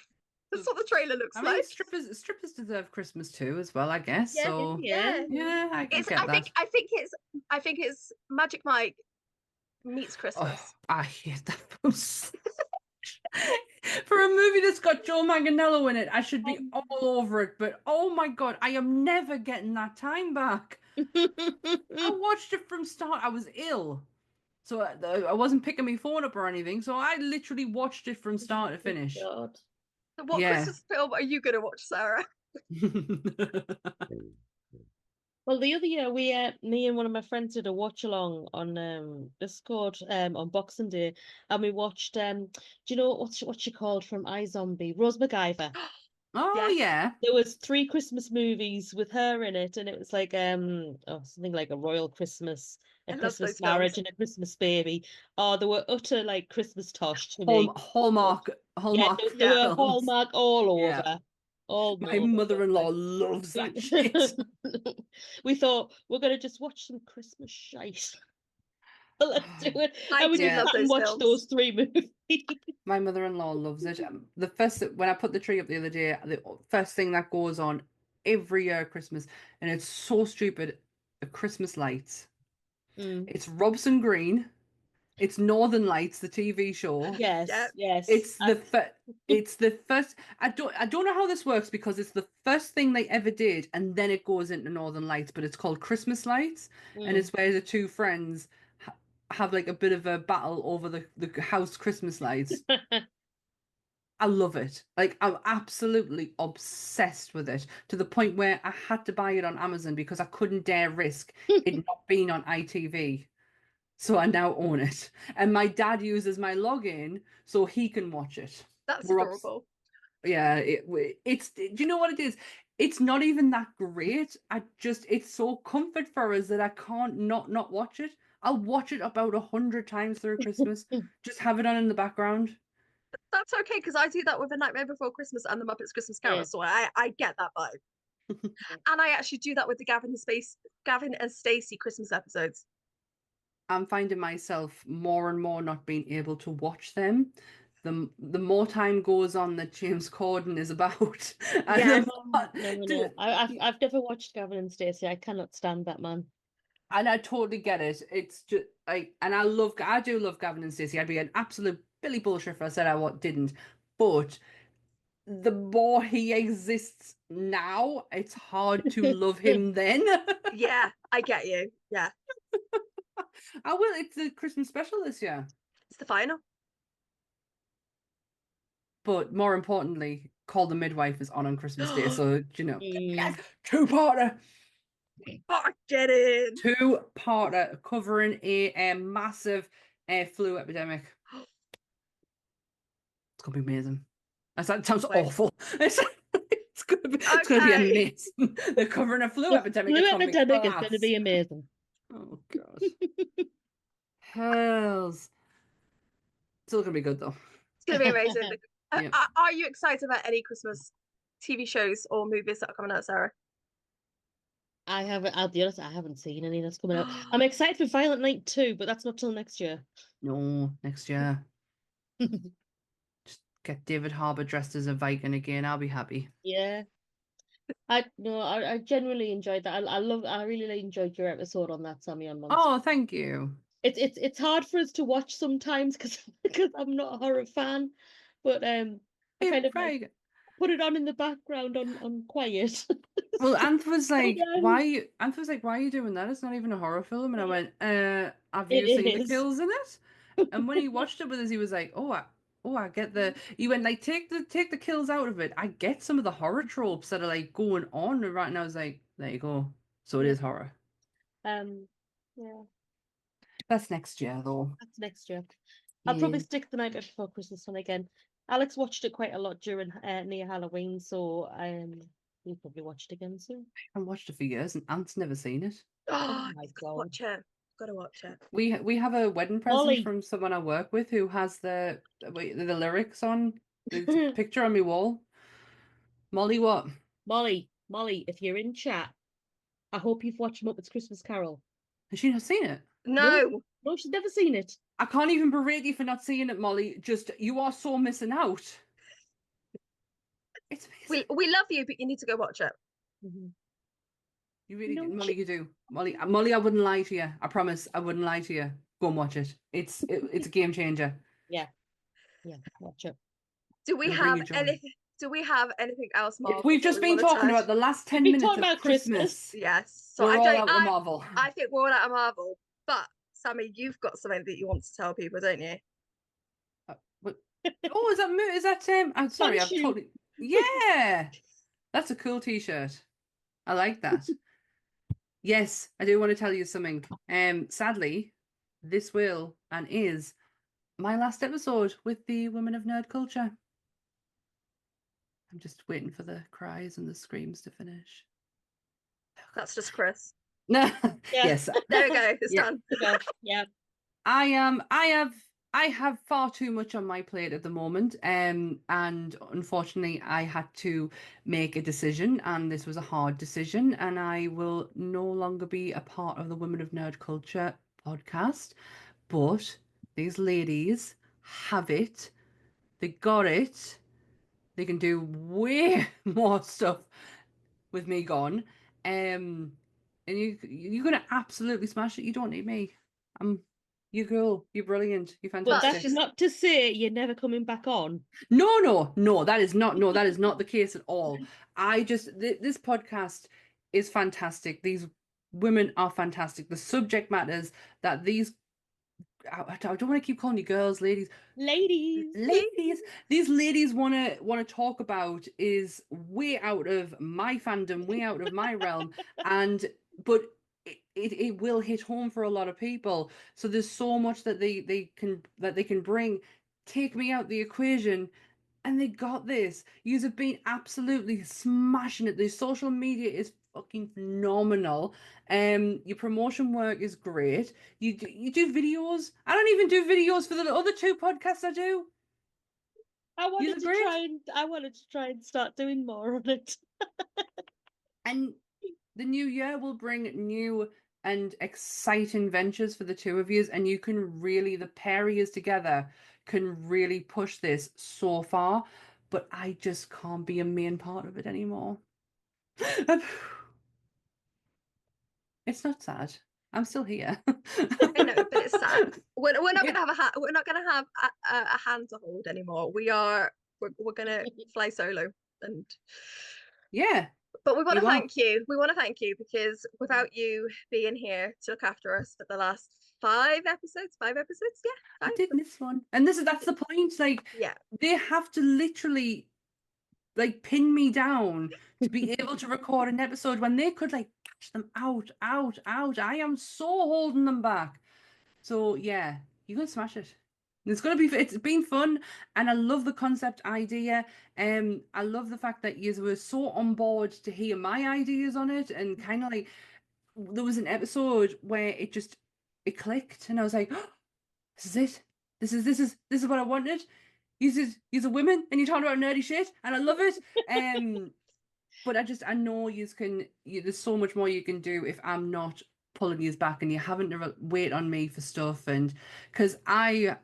that's what the trailer looks I mean, like. strippers deserve Christmas too, as well. I guess. Yeah, So yeah. yeah, I can It's get that. I think it's Magic Mike meets Christmas. Oh, I hate that film so much. For a movie that's got Joe Manganiello in it, I should be all over it. But oh my God, I am never getting that time back. I watched it from start. I was ill, so I wasn't picking my phone up or anything. So I literally watched it from start to finish. God. What Yeah. Christmas film are you going to watch, Sarah? Well, the other year me and one of my friends did a watch along on Discord on Boxing Day, and we watched do you know what she called from iZombie? Rose MacGyver. Oh Yes. yeah. There was 3 Christmas movies with her in it, and it was like something like A Royal Christmas, I A love Christmas those Marriage, films. and A Christmas Baby. Oh, they were utter like Christmas tosh to me. Hallmark Yeah, they were films. Hallmark all Yeah. over. All My over. mother-in-law loves that shit. We thought we're gonna just watch some Christmas shite. Let's do it. I And we do just love sat and those watched films. those 3 movies. My mother-in-law loves it. When I put the tree up the other day, the first thing that goes on every year at Christmas, and it's so stupid, the Christmas lights. Mm. It's Robson Green. It's Northern Lights, the TV show. Yes, Yep. yes. It's the first. I don't know how this works because it's the first thing they ever did, and then it goes into Northern Lights. But it's called Christmas Lights, and it's where the 2 friends have like a bit of a battle over the house Christmas lights. I love it. Like I'm absolutely obsessed with it to the point where I had to buy it on Amazon because I couldn't dare risk it not being on ITV. So I now own it. And my dad uses my login so he can watch it. That's We're adorable. Yeah, it's do you know what it is? It's not even that great. It's so comfort for us that I can't not watch it. I'll watch it about 100 times through Christmas. Just have it on in the background. That's okay because I do that with A Nightmare Before Christmas and The Muppets Christmas Carol, Yeah. so I get that vibe. And I actually do that with the Gavin and Stacey Christmas episodes. I'm finding myself more and more not being able to watch them. The more time goes on that James Corden is about. And Yes. No. I've never watched Gavin and Stacey. I cannot stand that man. And I totally get it. It's just like, and I do love Gavin and Stacey. I'd be an absolute Billy bullshit if I said I didn't. But the more he exists now, it's hard to love him then. Yeah, I get you. Yeah, I will. It's the Christmas special this year. it's the final. But more importantly, Call the Midwife is on Christmas Day. So, you know, Mm. yes, two-parter. Oh, get in. Two-parter covering a massive flu epidemic. It's going to be amazing. That sounds Wait. awful. It's going to be amazing. They're covering a flu epidemic. Flu It's gonna be epidemic is class. going to be amazing. Oh, God. Hells. Still going to be good, though. It's gonna be amazing. Yeah. Are you excited about any Christmas TV shows or movies that are coming out, Sarah? I'll be honest, I haven't seen any that's coming out. I'm excited for Violent Night 2, but that's not till next year. No, next year. Just get David Harbour dressed as a Viking again. I'll be happy. Yeah. I genuinely enjoyed that. I really enjoyed your episode on that, Sammie and Monster. Oh, thank you. It's hard for us to watch sometimes because I'm not a horror fan, but I kind of Right. put it on in the background on quiet. Well, Anth was like, then- why? Anth was like, why are you doing that? It's not even a horror film. And I went, have It you seen the is. kills in it? And when he watched it with us, he was like, I get the. He went like, take the kills out of it. I get some of the horror tropes that are like going on right now. I was like, there you go. So it is horror. Yeah, That's next year though. that's next year. I'll probably Yeah. stick the Night Before Christmas on again. Alex watched it quite a lot during near Halloween, so we'll probably watch it again soon. I haven't watched it for years, and Ant's never seen it. Oh, my you've got to God. watch it. Got to watch it. We have a wedding present Molly. from someone I work with who has the lyrics on the picture on my wall. Molly, what? Molly, if you're in chat, I hope you've watched Muppets Christmas Carol. Has she not seen it? No. No, she's never seen it. I can't even berate you for not seeing it, Molly. Just you are so missing out. It's amazing. We love you, but you need to go watch it. You really No, do. Molly, you do. Molly, I wouldn't lie to you. I promise I wouldn't lie to you. Go and watch it. It's a game changer. Yeah, watch it. Do we It'll bring have you joy. anything? Do we have anything else, Marvel? We've that just we been wanna talking touch? about the last 10 been minutes talking of about Christmas. Christmas. Yes. So We're I all don't. out with Marvel. I think we're all out of Marvel. But Sammy, you've got something that you want to tell people, don't you? Oh, is that I'm sorry, I've Shoe. totally. Yeah, that's a cool T-shirt. I like that. Yes, I do want to tell you something. Sadly, this will and is my last episode with the Women of Nerd Culture. I'm just waiting for the cries and the screams to finish. That's just Chris. No, Yeah. yes, There we go. It's Yeah. done. Yeah. I have far too much on my plate at the moment, and unfortunately, I had to make a decision, and this was a hard decision, and I will no longer be a part of the Women of Nerd Culture podcast. But these ladies have it; they got it. They can do way more stuff with me gone, and you're gonna absolutely smash it. You don't need me. You're cool. You're brilliant. You're But fantastic. that's not to say you're never coming back on. No, that is not the case at all. This podcast is fantastic. These women are fantastic. The subject matters that these I don't want to keep calling you girls, ladies. These ladies want to talk about is way out of my fandom, way out of my realm, but it will hit home for a lot of people. So there's so much that they can bring. Take me out the equation, and they got this. Yous have been absolutely smashing it. The social media is fucking phenomenal. Your promotion work is great. You do videos. I don't even do videos for the other two podcasts I do. I wanted look to great. try and start doing more on it. And the new year will bring new and exciting ventures for the two of you, and you can really, the pair of yous together can really push this so far. But I just can't be a main part of it anymore. It's not sad. I'm still here. I know, but it's sad. We're not gonna have we're not gonna have a hand to hold anymore. We're gonna fly solo, and Yeah. but we want You to are. thank you. We want to thank you because without you being here to look after us for the last 5 episodes, yeah, I 5. did miss one. And that's the point. Like, Yeah. they have to literally like pin me down to be able to record an episode when they could like catch them out. I am so holding them back. So yeah, you're gonna smash it. It's been fun, and I love the concept idea. I love the fact that you were so on board to hear my ideas on it, and kind of like there was an episode where it clicked, and I was like, oh, this is it. This is what I wanted. You're women, and you're talking about nerdy shit, and I love it. But I know there's so much more you can do if I'm not pulling you back, and you having to wait on me for stuff, and because I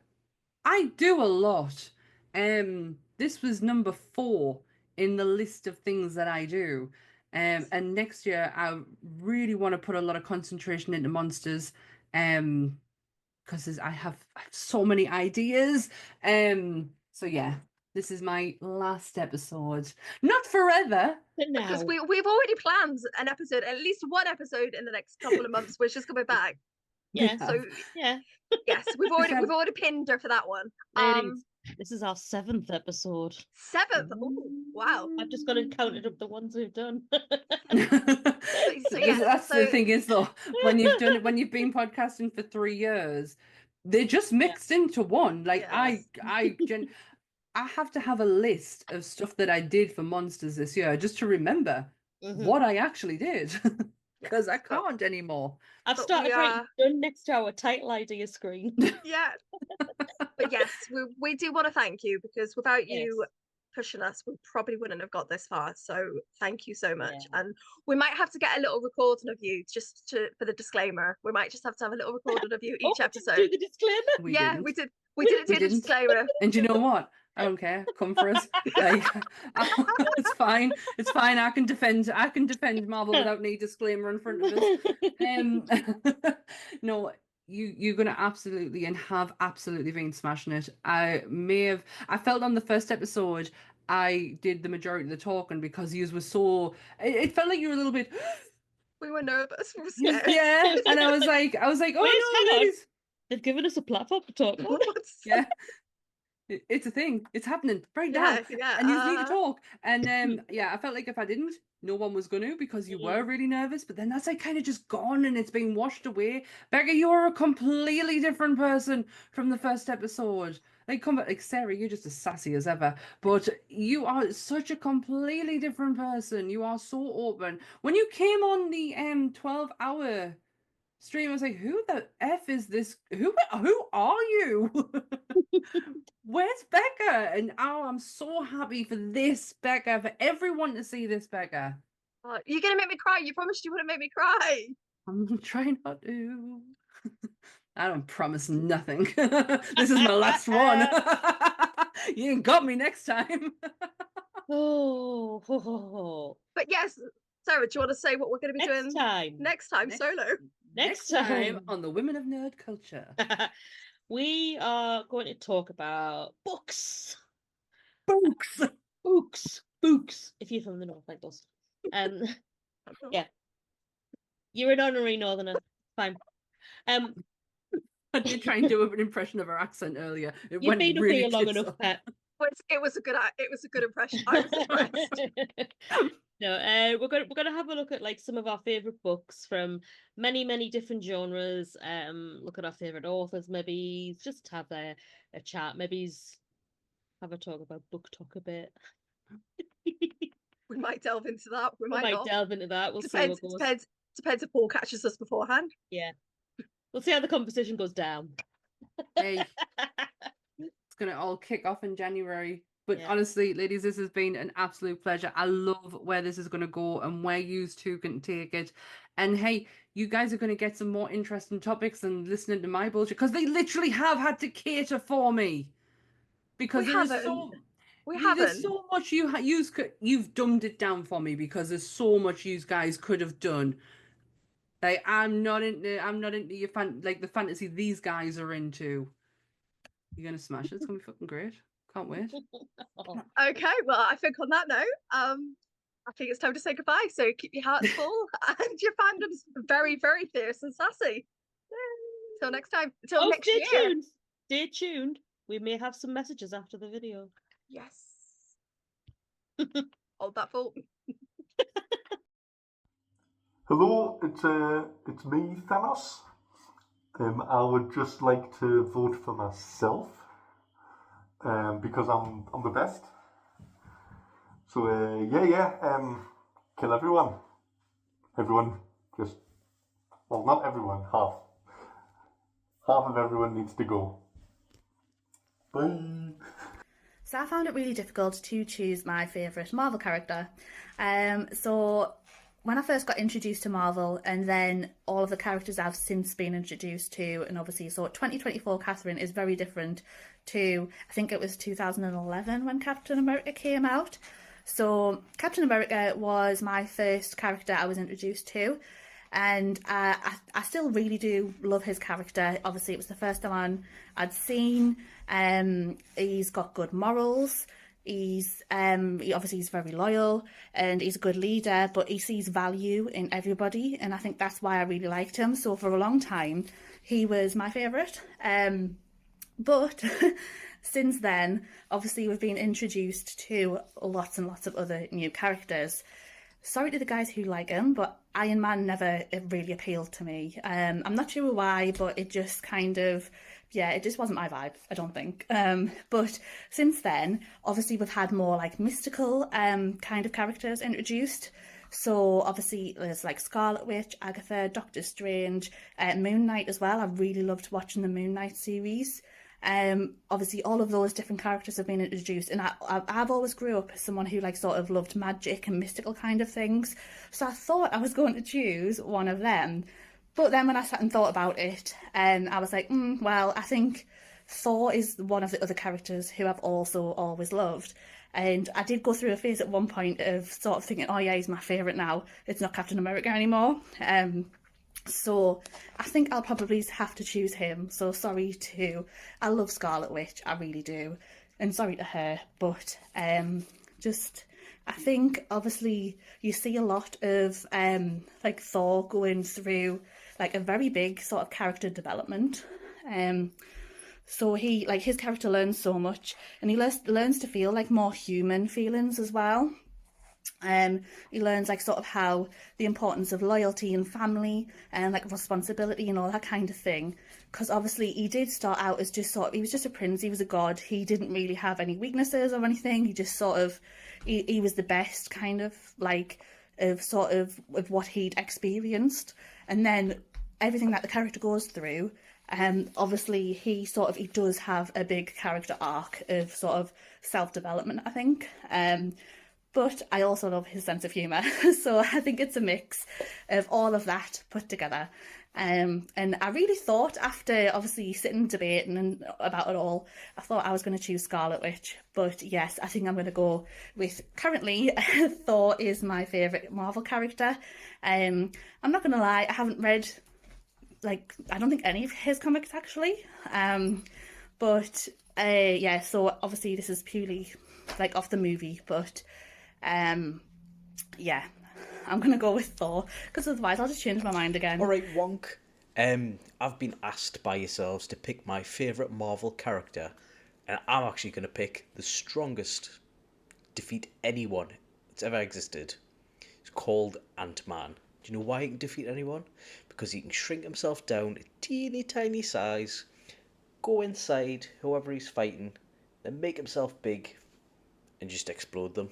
do a lot. This was number 4 in the list of things that I do. And next year I really want to put a lot of concentration into monsters. Because I have so many ideas. So yeah, This is my last episode. Not forever. But now, Because we've already planned an episode, at least one episode in the next couple of months, which is coming back. yeah, So yeah, yes, we've already pinned her for that one. ladies, this is our 7th episode. 7th. Oh, wow. I've just got and counted up the ones we've done. So yeah, That's the thing is though, when you've been podcasting for 3 years, they're just mixed into one. Like Yes. I have to have a list of stuff that I did for Monsters this year just to remember what I actually did. Because I can't anymore. I've But started we writing are- done next to our title idea screen. Yeah. But yes, we do want to thank you, because without you Yes. pushing us, we probably wouldn't have got this far. So thank you so much. Yeah. And we might have to get a little recording of you just for the disclaimer. We might just have to have a little recording of you Oh, each we didn't episode. do the disclaimer. Yeah, didn't. we did. We didn't do the didn't. disclaimer. And you know what? I don't care. Come for us. Like, it's fine. It's fine. I can defend Marvel without any disclaimer in front of us. No, you're gonna absolutely and have absolutely been smashing it. I felt on the first episode I did the majority of the talking because you was so. It felt like you were a little bit. We were nervous. We were scared. Yeah, and I was like, oh Wait, no, hang on. ladies. They've given us a platform to talk about. Yeah. It's a thing. It's happening right now. Yeah. And you need to talk. And yeah, I felt like if I didn't, no one was going to, because you were really nervous. But then that's like kind of just gone and it's been washed away. Becca, you're a completely different person from the first episode. Like Sarah, you're just as sassy as ever. But you are such a completely different person. You are so open. When you came on the 12-hour stream, I was like, who the F is this? Who are you? Where's Becca? And I'm so happy for this Becca, for everyone to see this Becca. Oh, you're gonna make me cry. You promised you wouldn't make me cry. I'm trying not to. I don't promise nothing. This is my last one. You ain't got me next time. Oh, But yes, Sarah, do you want to say what we're going to be doing next time. solo? Next time on the Women of Nerd Culture. We are going to talk about books. Books. If you're from the north like us. Yeah. You're an honorary northerner. Fine. I did try and do an impression of her accent earlier. It You've went been up really here long tits enough, up. Pet. But it was a good impression. I was impressed. No, we're gonna have a look at like some of our favorite books from many different genres. Look at our favorite authors. Maybe just have a chat. Maybe have a talk about book talk a bit. We might delve into that. We We might might not. delve into that. We'll see what goes. Depends if Paul catches us beforehand. Yeah, we'll see how the conversation goes down. Hey, it's gonna all kick off in January. But Yeah. honestly, ladies, this has been an absolute pleasure. I love where this is going to go and where you two can take it. And hey, you guys are going to get some more interesting topics than listening to my bullshit, because they literally have had to cater for me. Because We there's haven't. so We there's haven't. so much you've dumbed it down for me, because there's so much you guys could have done. Like I'm not into your the fantasy these guys are into. You're gonna smash it. It's gonna be fucking great. Can't wait. Okay, well, I think on that note, I think it's time to say goodbye. So keep your hearts full and your fandom's very, very fierce and sassy. Till next time. Till next stay year. tuned. Stay tuned. We may have some messages after the video. Yes. Hold that thought. Hello, it's me, Thanos. I would just like to vote for myself, because I'm the best. So kill everyone. Everyone, not everyone, half. Half of everyone needs to go. Bye. So I found it really difficult to choose my favourite Marvel character. So when I first got introduced to Marvel, and then all of the characters I've since been introduced to, and obviously, so 2024 Catherine is very different to, I think it was 2011 when Captain America came out. So Captain America was my first character I was introduced to, and I still really do love his character. Obviously, it was the first one I'd seen. He's got good morals. He's obviously he's very loyal and he's a good leader, but he sees value in everybody, and I think that's why I really liked him. So for a long time, he was my favourite. But since then, obviously we've been introduced to lots and lots of other new characters. Sorry to the guys who like him, but Iron Man never really appealed to me. I'm not sure why, but it just kind of, yeah, it just wasn't my vibe, I don't think. But since then, obviously we've had more like mystical kind of characters introduced. So obviously there's like Scarlet Witch, Agatha, Doctor Strange, Moon Knight as well. I really loved watching the Moon Knight series. Obviously all of those different characters have been introduced, and I've always grew up as someone who like sort of loved magic and mystical kind of things, so I thought I was going to choose one of them. But then when I sat and thought about it, I was like, well, I think Thor is one of the other characters who I've also always loved. And I did go through a phase at one point of sort of thinking, oh yeah, he's my favourite now, it's not Captain America anymore. So I think I'll probably have to choose him. So sorry to, I love Scarlet Witch, I really do, and sorry to her, but just, I think obviously you see a lot of like Thor going through like a very big sort of character development. So he, like, his character learns so much, and he learns to feel like more human feelings as well. He learns like sort of how the importance of loyalty and family and like responsibility and all that kind of thing, because obviously he did start out as just sort of, he was just a prince, he was a god, he didn't really have any weaknesses or anything, he just sort of, he was the best kind of like of sort of what he'd experienced. And then everything that the character goes through, obviously he does have a big character arc of sort of self-development, I think. But I also love his sense of humour, so I think it's a mix of all of that put together. And I really thought, after obviously sitting and debating about it all, I thought I was going to choose Scarlet Witch. But yes, I think I'm going to go with, currently, Thor is my favourite Marvel character. I'm not going to lie, I haven't read, like, I don't think any of his comics actually. But yeah, so obviously this is purely like off the movie, but yeah, I'm gonna go with Thor, because otherwise I'll just change my mind again. Alright, Wonk. I've been asked by yourselves to pick my favourite Marvel character, and I'm actually gonna pick the strongest, defeat anyone that's ever existed. It's called Ant-Man. Do you know why he can defeat anyone? Because he can shrink himself down to teeny tiny size, go inside whoever he's fighting, then make himself big, and just explode them.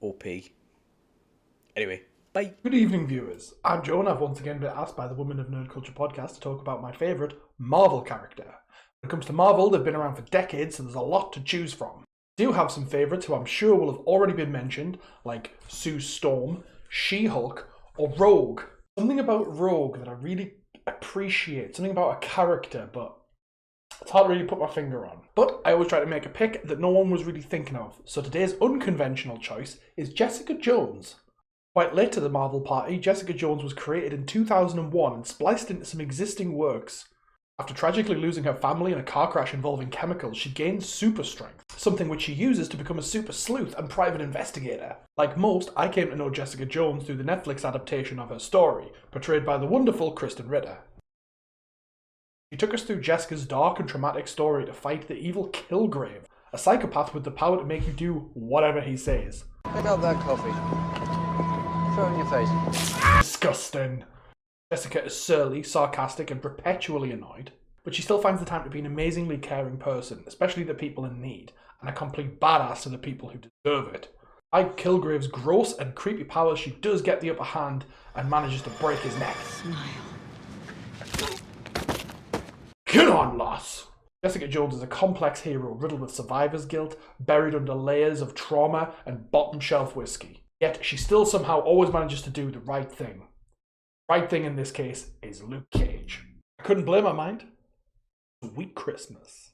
OP. Anyway, bye. Good evening, viewers. I'm Joe, and I've once again been asked by the Women of Nerd Culture podcast to talk about my favourite Marvel character. When it comes to Marvel, they've been around for decades, so there's a lot to choose from. I do have some favourites who I'm sure will have already been mentioned, like Sue Storm, She-Hulk, or Rogue. Something about Rogue that I really appreciate, something about a character, but it's hard to really put my finger on. But I always try to make a pick that no one was really thinking of. So today's unconventional choice is Jessica Jones. Quite late to the Marvel party, Jessica Jones was created in 2001 and spliced into some existing works. After tragically losing her family in a car crash involving chemicals, she gained super strength, something which she uses to become a super sleuth and private investigator. Like most, I came to know Jessica Jones through the Netflix adaptation of her story, portrayed by the wonderful Kristen Ritter. She took us through Jessica's dark and traumatic story to fight the evil Kilgrave, a psychopath with the power to make you do whatever he says. Pick up that coffee. Throw it in your face. Disgusting. Jessica is surly, sarcastic, and perpetually annoyed, but she still finds the time to be an amazingly caring person, especially the people in need, and a complete badass to the people who deserve it. By Kilgrave's gross and creepy powers, she does get the upper hand and manages to break his neck. Get on, lass! Jessica Jones is a complex hero riddled with survivor's guilt, buried under layers of trauma and bottom-shelf whiskey. Yet she still somehow always manages to do the right thing. The right thing in this case is Luke Cage. I couldn't blame her mind. Sweet Christmas.